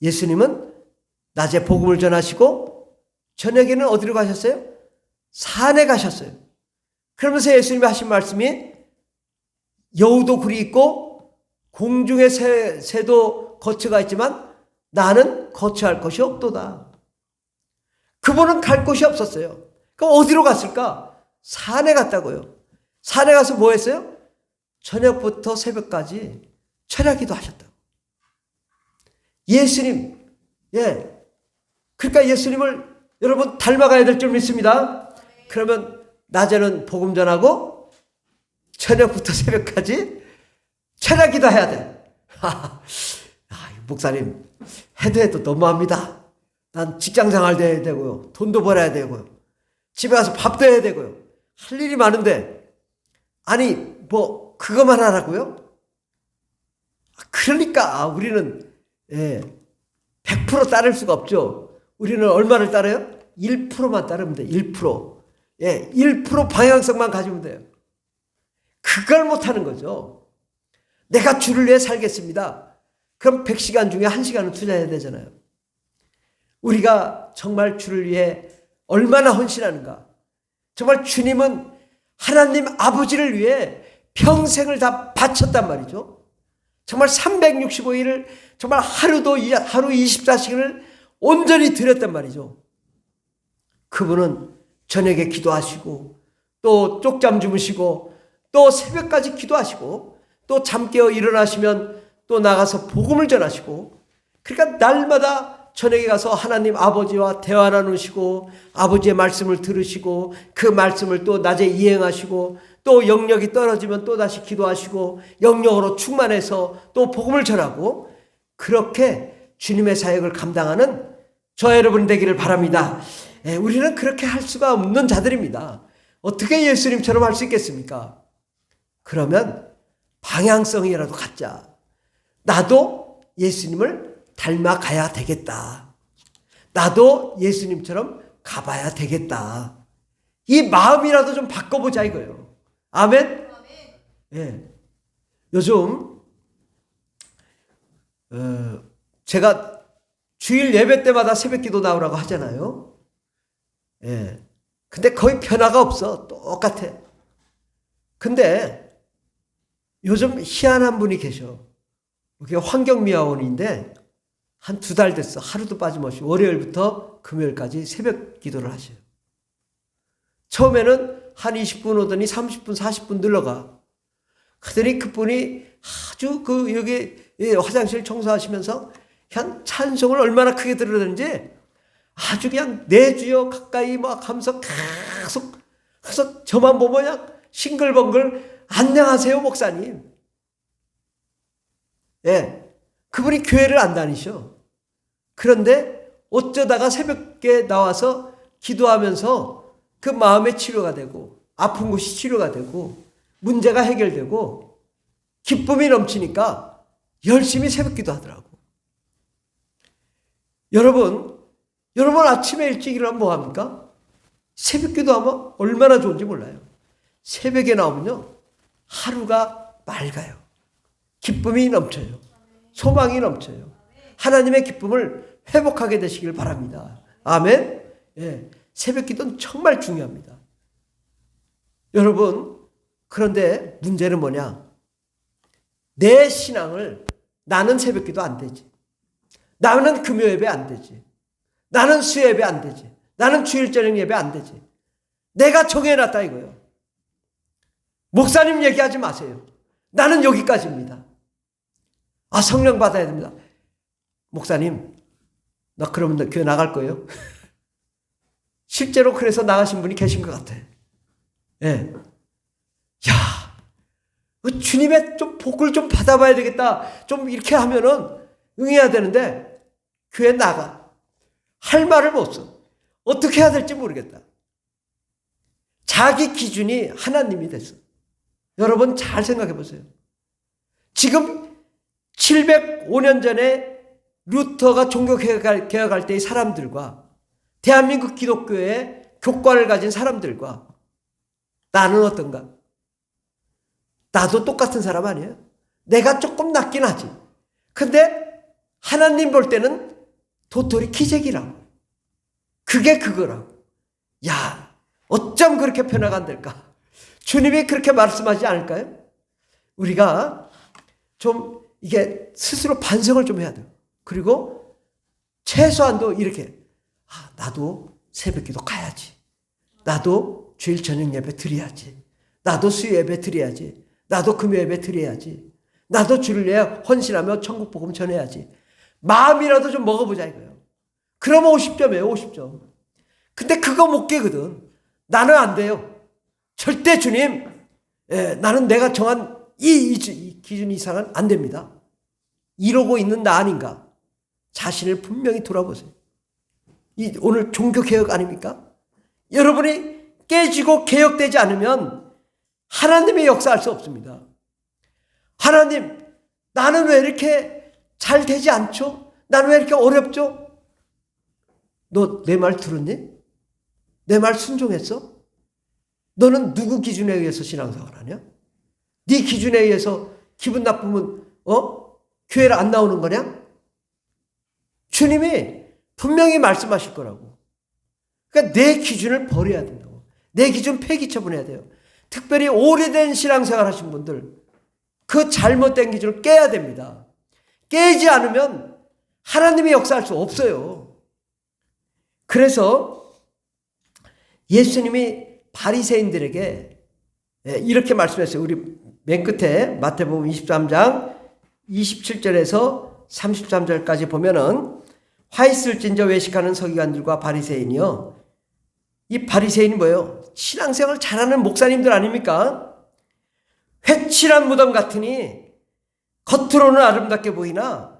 예수님은 낮에 복음을 전하시고 저녁에는 어디로 가셨어요? 산에 가셨어요. 그러면서 예수님이 하신 말씀이 여우도 굴이 있고 공중의 새도 거처가 있지만 나는 거처할 것이 없도다. 그분은 갈 곳이 없었어요. 그럼 어디로 갔을까? 산에 갔다고요. 산에 가서 뭐 했어요? 저녁부터 새벽까지 철야기도 하셨다고. 예수님, 그러니까 예수님을 여러분 닮아가야 될 줄 믿습니다. 그러면 낮에는 복음 전하고 저녁부터 새벽까지 철야기도 해야 돼. 목사님 해도 너무합니다. 난 직장생활도 해야 되고요. 돈도 벌어야 되고요. 집에 가서 밥도 해야 되고요. 할 일이 많은데 아니 뭐 그것만 하라고요? 그러니까 우리는 100% 따를 수가 없죠. 우리는 얼마를 따라요? 1%만 따르면 돼요. 1%. 1% 방향성만 가지면 돼요. 그걸 못하는 거죠. 내가 주를 위해 살겠습니다. 그럼 100시간 중에 1시간은 투자해야 되잖아요. 우리가 정말 주를 위해 얼마나 헌신하는가. 정말 주님은 하나님 아버지를 위해 평생을 다 바쳤단 말이죠. 정말 365일을 정말 하루 24시간을 온전히 드렸단 말이죠. 그분은 저녁에 기도하시고 또 쪽잠 주무시고 또 새벽까지 기도하시고 또 잠 깨어 일어나시면 또 나가서 복음을 전하시고 그러니까 날마다 저녁에 가서 하나님 아버지와 대화 나누시고 아버지의 말씀을 들으시고 그 말씀을 또 낮에 이행하시고 또 영력이 떨어지면 또 다시 기도하시고 영력으로 충만해서 또 복음을 전하고 그렇게 주님의 사역을 감당하는 저 여러분 되기를 바랍니다. 우리는 그렇게 할 수가 없는 자들입니다. 어떻게 예수님처럼 할 수 있겠습니까? 그러면 방향성이라도 갖자. 나도 예수님을 닮아가야 되겠다. 나도 예수님처럼 가봐야 되겠다. 이 마음이라도 좀 바꿔보자 이거예요. 아멘? 요즘 제가 주일 예배 때마다 새벽 기도 나오라고 하잖아요. 근데 거의 변화가 없어. 똑같아. 근데 요즘 희한한 분이 계셔. 그게 환경미화원인데 한 2달 됐어. 하루도 빠짐없이 월요일부터 금요일까지 새벽 기도를 하셔요. 처음에는 한 20분 오더니 30분, 40분 늘어가. 그러더니 그분이 아주 여기 화장실 청소하시면서 그냥 찬송을 얼마나 크게 들으는지 아주 그냥 내 주여 가까이 막 하면서 계속 그래서 저만 보면 그냥 싱글벙글 안녕하세요 목사님. 그분이 교회를 안 다니셔. 그런데 어쩌다가 새벽에 나와서 기도하면서 그 마음의 치료가 되고 아픈 곳이 치료가 되고 문제가 해결되고 기쁨이 넘치니까 열심히 새벽 기도하더라고. 여러분 아침에 일찍 일어나면 뭐합니까? 새벽 기도하면 얼마나 좋은지 몰라요. 새벽에 나오면요 하루가 맑아요. 기쁨이 넘쳐요. 소망이 넘쳐요. 하나님의 기쁨을 회복하게 되시길 바랍니다. 아멘. 예, 새벽 기도는 정말 중요합니다. 여러분, 그런데 문제는 뭐냐? 내 신앙을 나는 새벽 기도 안 되지. 나는 금요 예배 안 되지. 나는 수요 예배 안 되지. 나는 주일 저녁 예배 안 되지. 내가 정해놨다 이거요. 목사님 얘기하지 마세요. 나는 여기까지입니다. 아, 성령 받아야 됩니다. 목사님, 나 그러면 교회 나갈 거예요? 실제로 그래서 나가신 분이 계신 것 같아요. 예. 야, 주님의 좀 복을 좀 받아봐야 되겠다. 좀 이렇게 하면은 응해야 되는데, 교회 나가. 할 말을 못 써. 어떻게 해야 될지 모르겠다. 자기 기준이 하나님이 됐어. 여러분 잘 생각해 보세요. 지금 705년 전에 루터가 종교개혁할 때의 사람들과 대한민국 기독교의 교과를 가진 사람들과 나는 어떤가? 나도 똑같은 사람 아니에요? 내가 조금 낫긴 하지. 근데 하나님 볼 때는 도토리 키재기라고. 그게 그거라고. 야, 어쩜 그렇게 변화가 안 될까? 주님이 그렇게 말씀하지 않을까요? 우리가 좀 이게 스스로 반성을 좀 해야 돼요. 그리고 최소한도 이렇게 나도 새벽기도 가야지. 나도 주일 저녁 예배 드려야지. 나도 수요 예배 드려야지. 나도 금요 예배 드려야지. 나도 주를 위해 헌신하며 천국 복음 전해야지. 마음이라도 좀 먹어보자 이거예요. 그러면 50점이에요. 50점. 근데 그거 못 깨거든. 나는 안 돼요. 절대 주님, 나는 내가 정한 이 기준 이상은 안 됩니다. 이러고 있는 나 아닌가? 자신을 분명히 돌아보세요. 오늘 종교개혁 아닙니까? 여러분이 깨지고 개혁되지 않으면 하나님의 역사할 수 없습니다. 하나님, 나는 왜 이렇게 잘 되지 않죠? 나는 왜 이렇게 어렵죠? 너 내 말 들었니? 내 말 순종했어? 너는 누구 기준에 의해서 신앙생활 하냐? 네 기준에 의해서 기분 나쁘면 교회를 안 나오는 거냐? 주님이 분명히 말씀하실 거라고. 그러니까 내 기준을 버려야 된다고. 내 기준 폐기 처분해야 돼요. 특별히 오래된 신앙생활 하신 분들 그 잘못된 기준을 깨야 됩니다. 깨지 않으면 하나님의 역사할 수 없어요. 그래서 예수님이 바리새인들에게 이렇게 말씀했어요. 우리 맨 끝에 마태복음 23장 27절에서 33절까지 보면은 화 있을진저 외식하는 서기관들과 바리새인이요. 이 바리새인이 뭐예요? 신앙생활 잘하는 목사님들 아닙니까? 회칠한 무덤 같으니 겉으로는 아름답게 보이나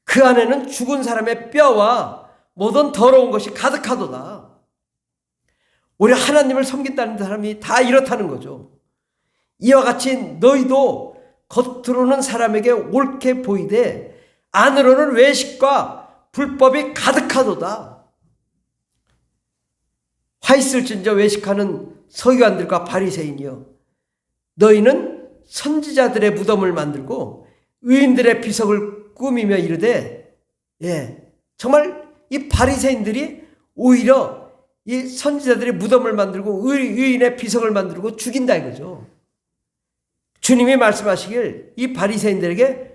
그 안에는 죽은 사람의 뼈와 모든 더러운 것이 가득하도다. 오히려 하나님을 섬긴다는 사람이 다 이렇다는 거죠. 이와 같이 너희도 겉으로는 사람에게 옳게 보이되 안으로는 외식과 불법이 가득하도다. 화 있을진저 외식하는 서기관들과 바리새인이여, 너희는 선지자들의 무덤을 만들고 의인들의 비석을 꾸미며 이르되, 정말 이 바리새인들이 오히려 이 선지자들의 무덤을 만들고 의인의 비석을 만들고 죽인다 이거죠. 주님이 말씀하시길 이 바리새인들에게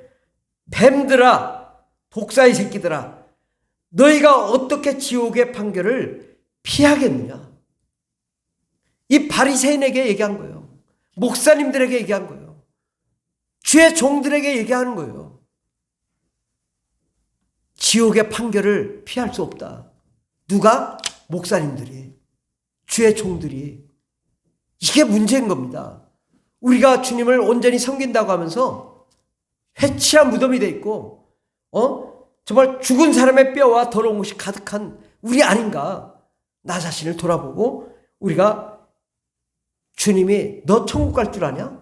뱀들아, 독사의 새끼들아, 너희가 어떻게 지옥의 판결을 피하겠느냐? 이 바리새인에게 얘기한 거예요. 목사님들에게 얘기한 거예요. 주의 종들에게 얘기하는 거예요. 지옥의 판결을 피할 수 없다. 누가? 목사님들이, 주의 종들이. 이게 문제인 겁니다. 우리가 주님을 온전히 섬긴다고 하면서 회칠한 무덤이 돼 있고 정말 죽은 사람의 뼈와 더러운 것이 가득한 우리 아닌가? 나 자신을 돌아보고 우리가 주님이 너 천국 갈 줄 아냐?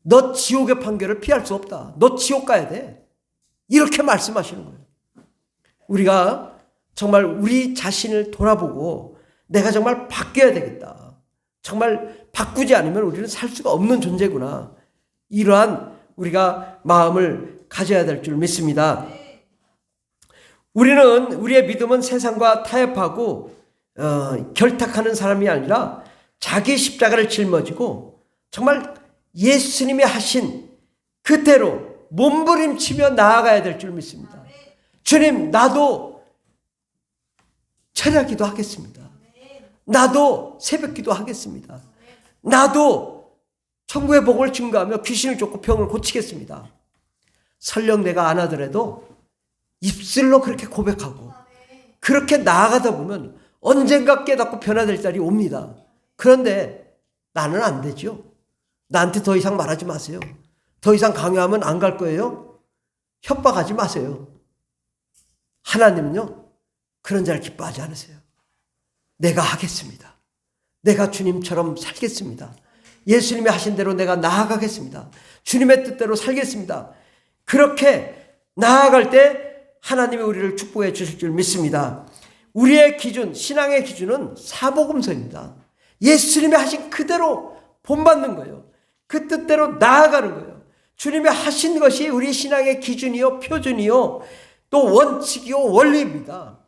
너 지옥의 판결을 피할 수 없다. 너 지옥 가야 돼. 이렇게 말씀하시는 거예요. 우리가 정말 우리 자신을 돌아보고 내가 정말 바뀌어야 되겠다. 정말 바꾸지 않으면 우리는 살 수가 없는 존재구나. 이러한 우리가 마음을 가져야 될 줄 믿습니다. 우리의 믿음은 세상과 타협하고 결탁하는 사람이 아니라 자기 십자가를 짊어지고 정말 예수님이 하신 그대로 몸부림치며 나아가야 될 줄 믿습니다. 주님, 나도 철야기도 하겠습니다. 나도 새벽기도 하겠습니다. 나도 천국의 복을 증거하며 귀신을 쫓고 병을 고치겠습니다. 설령 내가 안 하더라도 입술로 그렇게 고백하고 그렇게 나아가다 보면 언젠가 깨닫고 변화될 날이 옵니다. 그런데 나는 안 되죠. 나한테 더 이상 말하지 마세요. 더 이상 강요하면 안 갈 거예요. 협박하지 마세요. 하나님은요, 그런 자를 기뻐하지 않으세요. 내가 하겠습니다. 내가 주님처럼 살겠습니다. 예수님이 하신 대로 내가 나아가겠습니다. 주님의 뜻대로 살겠습니다. 그렇게 나아갈 때 하나님이 우리를 축복해 주실 줄 믿습니다. 우리의 기준, 신앙의 기준은 사복음서입니다. 예수님이 하신 그대로 본받는 거예요. 그 뜻대로 나아가는 거예요. 주님이 하신 것이 우리 신앙의 기준이요, 표준이요, 또 원칙이요, 원리입니다.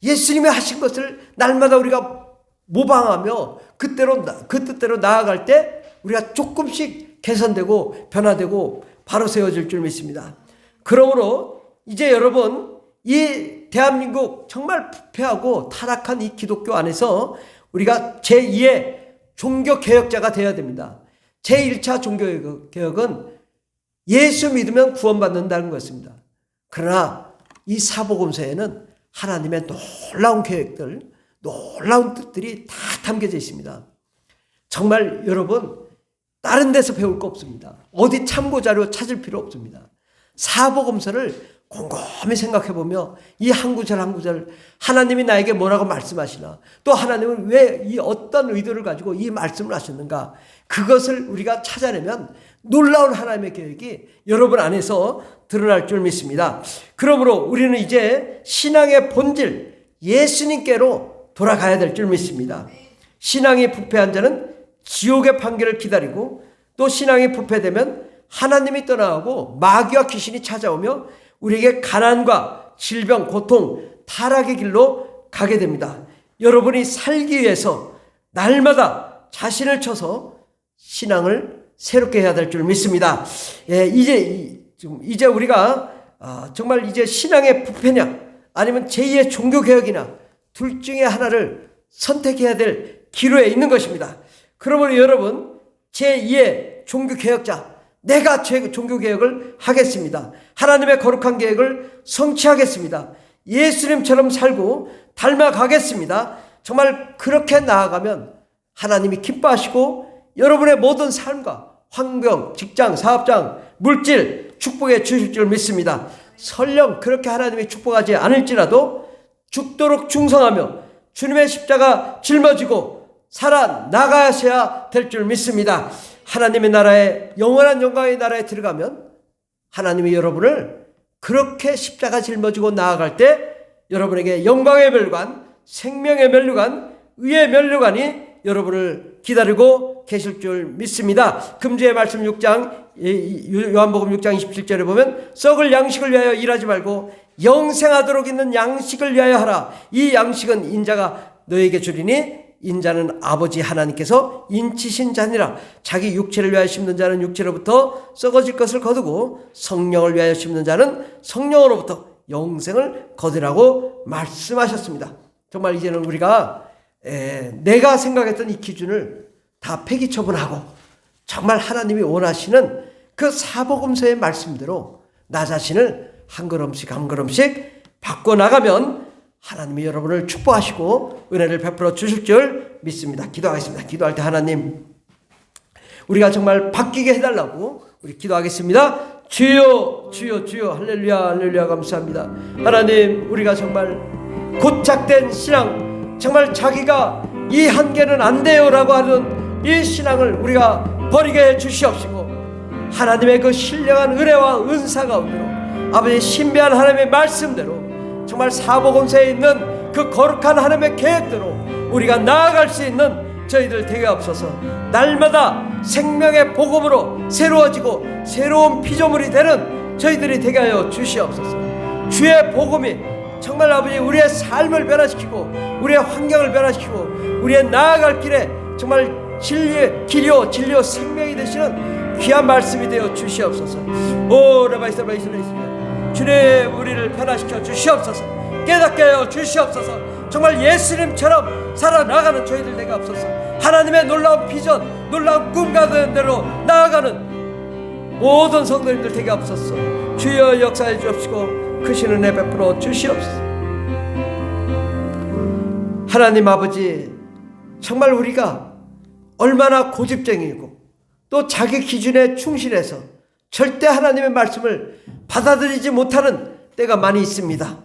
예수님이 하신 것을 날마다 우리가 모방하며 그 뜻대로 나아갈 때 우리가 조금씩 개선되고 변화되고 바로 세워질 줄 믿습니다. 그러므로 이제 여러분, 이 대한민국 정말 부패하고 타락한 이 기독교 안에서 우리가 제2의 종교개혁자가 되어야 됩니다. 제1차 종교개혁은 예수 믿으면 구원받는다는 것입니다. 그러나 이 사복음서에는 하나님의 놀라운 계획들, 놀라운 뜻들이 다 담겨져 있습니다. 정말 여러분, 다른 데서 배울 거 없습니다. 어디 참고자료 찾을 필요 없습니다. 사복음서를 곰곰이 생각해보며 이 한 구절 한 구절 하나님이 나에게 뭐라고 말씀하시나, 또 하나님은 왜 이 어떤 의도를 가지고 이 말씀을 하셨는가, 그것을 우리가 찾아내면 놀라운 하나님의 계획이 여러분 안에서 드러날 줄 믿습니다. 그러므로 우리는 이제 신앙의 본질, 예수님께로 돌아가야 될 줄 믿습니다. 신앙이 부패한 자는 지옥의 판결을 기다리고, 또 신앙이 부패되면 하나님이 떠나가고 마귀와 귀신이 찾아오며 우리에게 가난과 질병, 고통, 타락의 길로 가게 됩니다. 여러분이 살기 위해서 날마다 자신을 쳐서 신앙을 새롭게 해야 될 줄 믿습니다. 이제 우리가 정말 이제 신앙의 부패냐 아니면 제2의 종교개혁이나 둘 중에 하나를 선택해야 될 기로에 있는 것입니다. 그러므로 여러분, 제2의 종교개혁자, 내가 종교개혁을 하겠습니다. 하나님의 거룩한 계획을 성취하겠습니다. 예수님처럼 살고 닮아가겠습니다. 정말 그렇게 나아가면 하나님이 기뻐하시고 여러분의 모든 삶과 환경, 직장, 사업장, 물질 축복해 주실 줄 믿습니다. 설령 그렇게 하나님이 축복하지 않을지라도 죽도록 충성하며 주님의 십자가 짊어지고 살아나가셔야 될 줄 믿습니다. 하나님의 나라에, 영원한 영광의 나라에 들어가면 하나님이 여러분을 그렇게 십자가 짊어지고 나아갈 때 여러분에게 영광의 멸관, 생명의 멸류관, 의의 멸류관이 여러분을 기다리고 계실 줄 믿습니다. 금주의 말씀 6장, 요한복음 6장 27절에 보면 썩을 양식을 위하여 일하지 말고 영생하도록 있는 양식을 위하여 하라. 이 양식은 인자가 너에게 주리니 인자는 아버지 하나님께서 인치신 자니라. 자기 육체를 위하여 심는 자는 육체로부터 썩어질 것을 거두고 성령을 위하여 심는 자는 성령으로부터 영생을 거두라고 말씀하셨습니다. 정말 이제는 우리가 내가 생각했던 이 기준을 다 폐기 처분하고 정말 하나님이 원하시는 그 사복음서의 말씀대로 나 자신을 한 걸음씩 한 걸음씩 바꿔나가면 하나님이 여러분을 축복하시고 은혜를 베풀어 주실 줄 믿습니다. 기도하겠습니다. 기도할 때 하나님, 우리가 정말 바뀌게 해달라고 우리 기도하겠습니다. 주여, 주여, 주여. 할렐루야, 할렐루야. 감사합니다. 하나님, 우리가 정말 고착된 신앙, 정말 자기가 이 한계는 안 돼요 라고 하는 이 신앙을 우리가 버리게 해 주시옵시고, 하나님의 그 신령한 은혜와 은사 가운데로 아버지 신비한 하나님의 말씀대로 정말 사복음서에 있는 그 거룩한 하나님의 계획대로 우리가 나아갈 수 있는 저희들 되게 없어서 날마다 생명의 복음으로 새로워지고 새로운 피조물이 되는 저희들이 되게 하여 주시옵소서. 주의 복음이 정말 아버지 우리의 삶을 변화시키고 우리의 환경을 변화시키고 우리의 나아갈 길에 정말 길이요 진리요 생명이 되시는 귀한 말씀이 되어 주시옵소서. 오 라바이스라바이스라이스라 주님 우리를 변화시켜 주시옵소서. 깨닫게 하여 주시옵소서. 정말 예수님처럼 살아나가는 저희들 내가 없어서 하나님의 놀라운 비전 놀라운 꿈 가는 대로 나아가는 모든 성도님들 되게 없었어. 주여 역사해 주옵시고 크신 은혜 베풀어 주시옵소서. 하나님 아버지 정말 우리가 얼마나 고집쟁이고 또 자기 기준에 충실해서 절대 하나님의 말씀을 받아들이지 못하는 때가 많이 있습니다.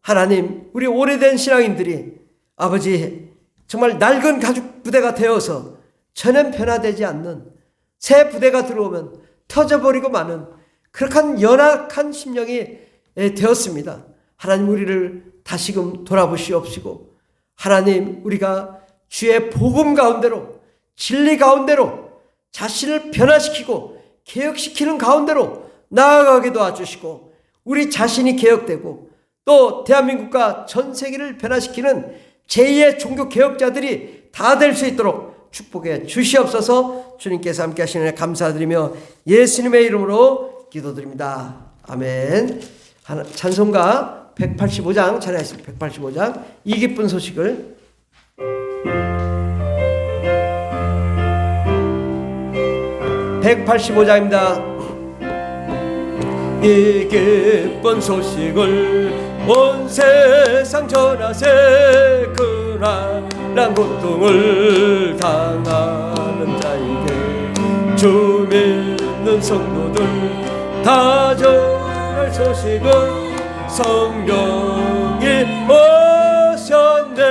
하나님 우리 오래된 신앙인들이 아버지 정말 낡은 가죽 부대가 되어서 전혀 변화되지 않는 새 부대가 들어오면 터져버리고 마는 그렇게 연약한 심령이 되었습니다. 하나님 우리를 다시금 돌아보시옵시고 하나님 우리가 주의 복음 가운데로 진리 가운데로 자신을 변화시키고 개혁시키는 가운데로 나아가게 도와주시고 우리 자신이 개혁되고 또 대한민국과 전 세계를 변화시키는 제2의 종교 개혁자들이 다 될 수 있도록 축복해 주시옵소서. 주님께서 함께 하시는 일 감사드리며 예수님의 이름으로 기도드립니다. 아멘. 찬송가 185장 찬양했습니다. 185장 이 기쁜 소식을 185장입니다. 이 기쁜 소식을 온 세상 전하세. 그날난 고통을 당하는 자에게 주 믿는 성도들 다 전할 소식은 성령이 오셨네.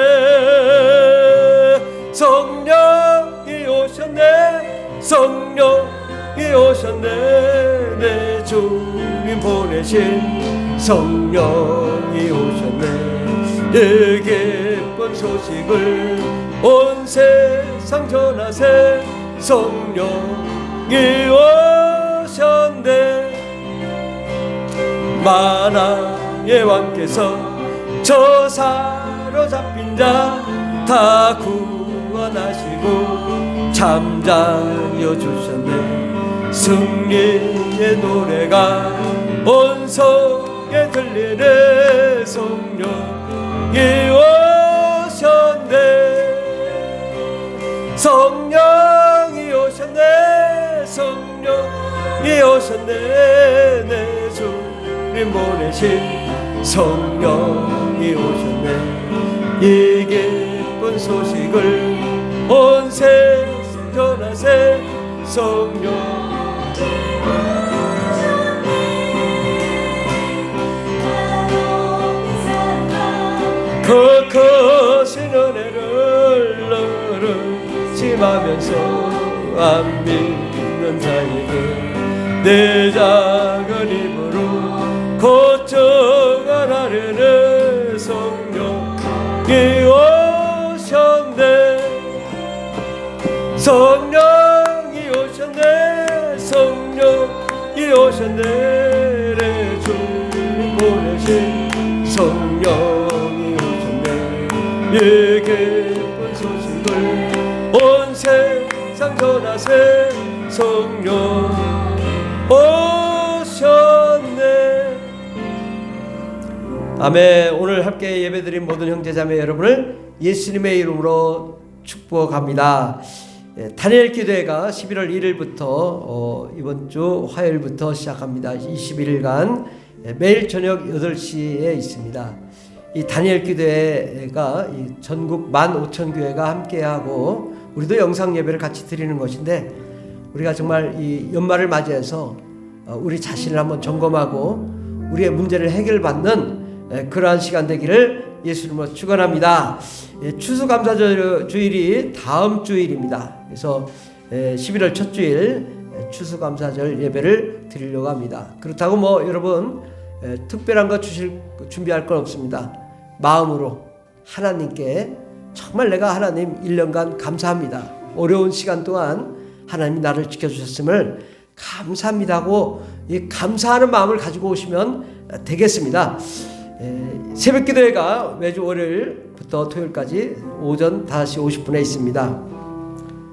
성령이 오셨네. 성령이 오셨네. 내 주님 보내신 성령이 오셨네. 이 기쁜 소식을 온 세상 전하세. 성령이 오셨네. 만왕의 왕께서 저 사로잡힌 자 다 구원하시고 잠자여 주셨네. 승리의 노래가 온 성에 들리네. 성령이 오셨네. 성령이 오셨네. 성령이 오셨네. 내 주님 보내신 성령이 오셨네. 이 기쁜 소식을 온 세상 전하세. 성령이 그 크신 은혜를 의심하면서 안 믿는 자에게 내 작은 입으로 고쳐가라는 성령이 오셨네. 성령이 오셨네. 성령이 오셨네. 내 주님 보내신 성령이 오셨네. 이 기쁜 소식을 온 세상 전하세. 성령 오셨네. 아멘. 오늘 함께 예배드린 모든 형제자매 여러분을 예수님의 이름으로 축복합니다. 다니엘 기도회가 11월 1일부터 이번 주 화요일부터 시작합니다. 21일간 매일 저녁 8시에 있습니다. 이 다니엘 기도회가 전국 15,000교회가 함께하고 우리도 영상 예배를 같이 드리는 것인데 우리가 정말 이 연말을 맞이해서 우리 자신을 한번 점검하고 우리의 문제를 해결받는 그러한 시간 되기를 예수님으로 축원합니다. 추수감사절 주일이 다음 주일입니다. 그래서 11월 첫 주일 추수감사절 예배를 드리려고 합니다. 그렇다고 뭐 여러분 특별한 거 준비할 건 없습니다. 마음으로 하나님께 정말 내가 하나님 1년간 감사합니다. 어려운 시간 동안 하나님이 나를 지켜주셨음을 감사합니다 하고 이 감사하는 마음을 가지고 오시면 되겠습니다. 새벽기도회가 매주 월요일부터 토요일까지 오전 5시 50분에 있습니다.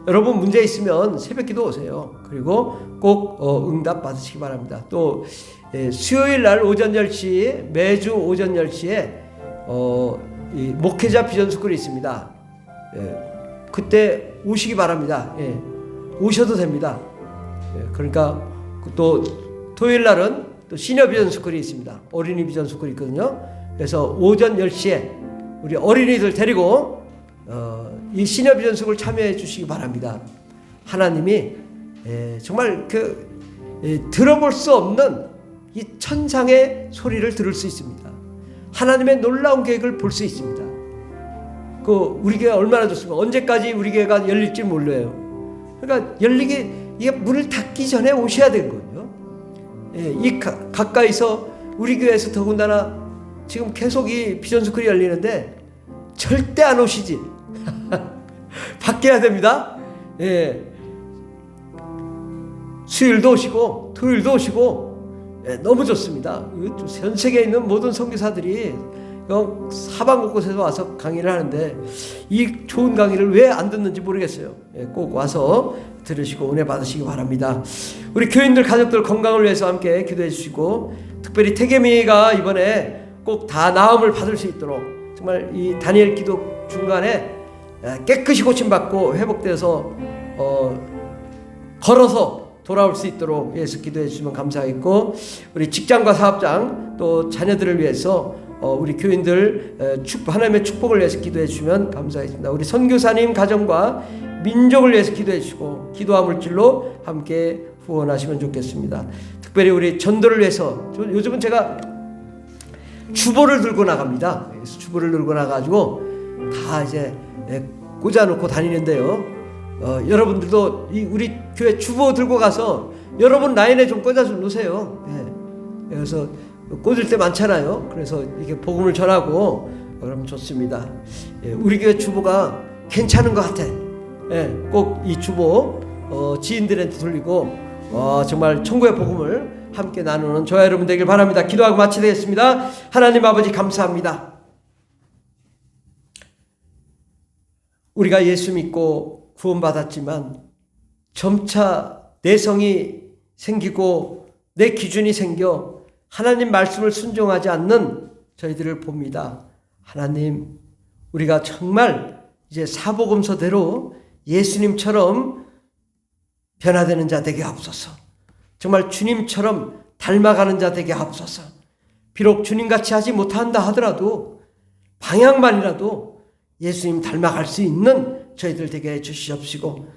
여러분 문제 있으면 새벽기도 오세요. 그리고 꼭 응답 받으시기 바랍니다. 또 수요일날 오전 10시 매주 오전 10시에 이 목회자 비전 스쿨이 있습니다. 그때 오시기 바랍니다. 오셔도 됩니다. 그러니까 또 토요일 날은 또 시니어 비전 스쿨이 있습니다. 어린이 비전 스쿨이 있거든요. 그래서 오전 10시에 우리 어린이들 데리고 이 시니어 비전 스쿨 참여해 주시기 바랍니다. 하나님이 정말 들어볼 수 없는 이 천상의 소리를 들을 수 있습니다. 하나님의 놀라운 계획을 볼 수 있습니다. 우리 교회가 얼마나 좋습니까? 언제까지 우리 교회가 열릴지 몰라요. 그러니까 이게 문을 닫기 전에 오셔야 되는 거예요. 이 가까이서 우리 교회에서 더군다나 지금 계속 이 비전 스쿨이 열리는데 절대 안 오시지. 바뀌어야 됩니다. 수요일도 오시고 토요일도 오시고 너무 좋습니다. 전 세계에 있는 모든 선교사들이 사방 곳곳에서 와서 강의를 하는데 이 좋은 강의를 왜 안 듣는지 모르겠어요. 꼭 와서 들으시고 은혜 받으시기 바랍니다. 우리 교인들 가족들 건강을 위해서 함께 기도해 주시고 특별히 태계미가 이번에 꼭 다 나음을 받을 수 있도록 정말 이 다니엘 기도 중간에 깨끗이 고침받고 회복돼서 걸어서 돌아올 수 있도록 위해서 기도해 주시면 감사하겠고 우리 직장과 사업장 또 자녀들을 위해서 우리 교인들 하나님의 축복을 위해서 기도해 주시면 감사하겠습니다. 우리 선교사님 가정과 민족을 위해서 기도해 주시고 기도와 물질로 함께 후원하시면 좋겠습니다. 특별히 우리 전도를 위해서 요즘은 제가 주보를 들고 나갑니다. 그래서 주보를 들고 나가지고 다 이제 꽂아놓고 다니는데요. 여러분들도 우리 교회 주보 들고 가서 여러분 라인에 좀 꽂아서 놓으세요. 그래서 꽂을 때 많잖아요. 그래서 이게 복음을 전하고 그러면 좋습니다. 우리 교회 주보가 괜찮은 것 같아. 꼭 이 주보 지인들한테 돌리고 정말 천국의 복음을 함께 나누는 저와 여러분 되길 바랍니다. 기도하고 마치겠습니다. 하나님 아버지 감사합니다. 우리가 예수 믿고 구원받았지만 점차 내성이 생기고 내 기준이 생겨 하나님 말씀을 순종하지 않는 저희들을 봅니다. 하나님, 우리가 정말 이제 사복음서대로 예수님처럼 변화되는 자 되게 하옵소서. 정말 주님처럼 닮아가는 자 되게 하옵소서. 비록 주님같이 하지 못한다 하더라도 방향만이라도 예수님 닮아갈 수 있는 저희들 되게 해주시옵시고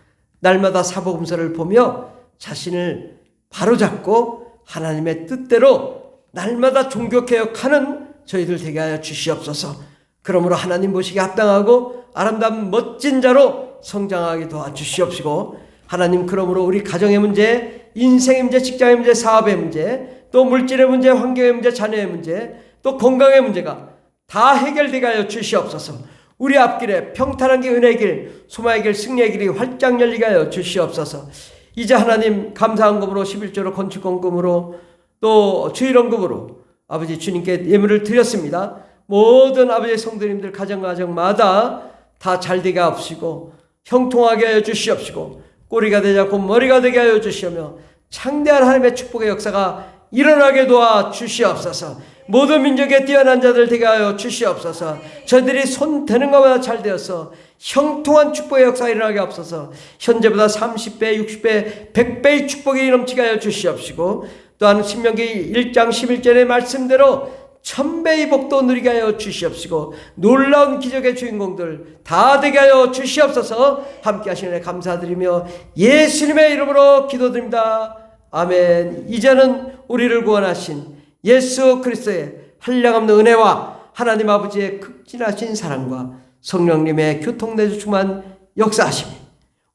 날마다 사복음서를 보며 자신을 바로잡고 하나님의 뜻대로 날마다 종교개혁하는 저희들 되게 하여 주시옵소서. 그러므로 하나님 보시기에 합당하고 아름다운 멋진 자로 성장하게 도와주시옵시고 하나님 그러므로 우리 가정의 문제, 인생의 문제, 직장의 문제, 사업의 문제, 또 물질의 문제, 환경의 문제, 자녀의 문제, 또 건강의 문제가 다 해결되게 하여 주시옵소서. 우리 앞길에 평탄한 길, 은혜의 길, 소망의 길, 승리의 길이 활짝 열리게 하여 주시옵소서. 이제 하나님 감사한 금으로 11조로 건축원금으로 또 주일원금으로 아버지 주님께 예물을 드렸습니다. 모든 아버지의 성도님들 가정마다 다 잘되게 하옵시고 형통하게 하여 주시옵시고 꼬리가 되지 않고 머리가 되게 하여 주시오며 창대한 하나님의 축복의 역사가 일어나게 도와 주시옵소서. 모든 민족의 뛰어난 자들 되게 하여 주시옵소서. 저희들이 손 대는 것보다 잘 되어서 형통한 축복의 역사가 일어나게 하옵소서. 현재보다 30배, 60배, 100배의 축복이 넘치게 하여 주시옵시고 또한 신명기 1장 11절의 말씀대로 1000배의 복도 누리게 하여 주시옵시고 놀라운 기적의 주인공들 다 되게 하여 주시옵소서. 함께 하시는 애 감사드리며 예수님의 이름으로 기도드립니다. 아멘. 이제는 우리를 구원하신 예수 그리스도의 한량없는 은혜와 하나님 아버지의 극진하신 사랑과 성령님의 교통내주 충만 역사하심이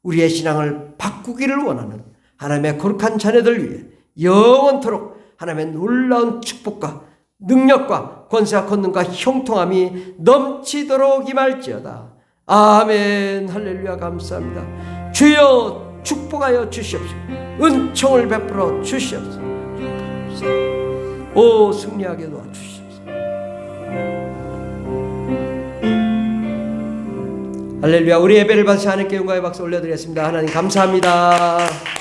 우리의 신앙을 바꾸기를 원하는 하나님의 거룩한 자녀들 위해 영원토록 하나님의 놀라운 축복과 능력과 권세와 권능과 형통함이 넘치도록 임할지어다. 아멘. 할렐루야. 감사합니다. 주여 축복하여 주시옵소서. 은총을 베풀어 주시옵소서. 오 승리하게 도와주시옵소서. 할렐루야. 우리 예배를 받으시 하나님께 영광의 박수 올려드리겠습니다. 하나님 감사합니다.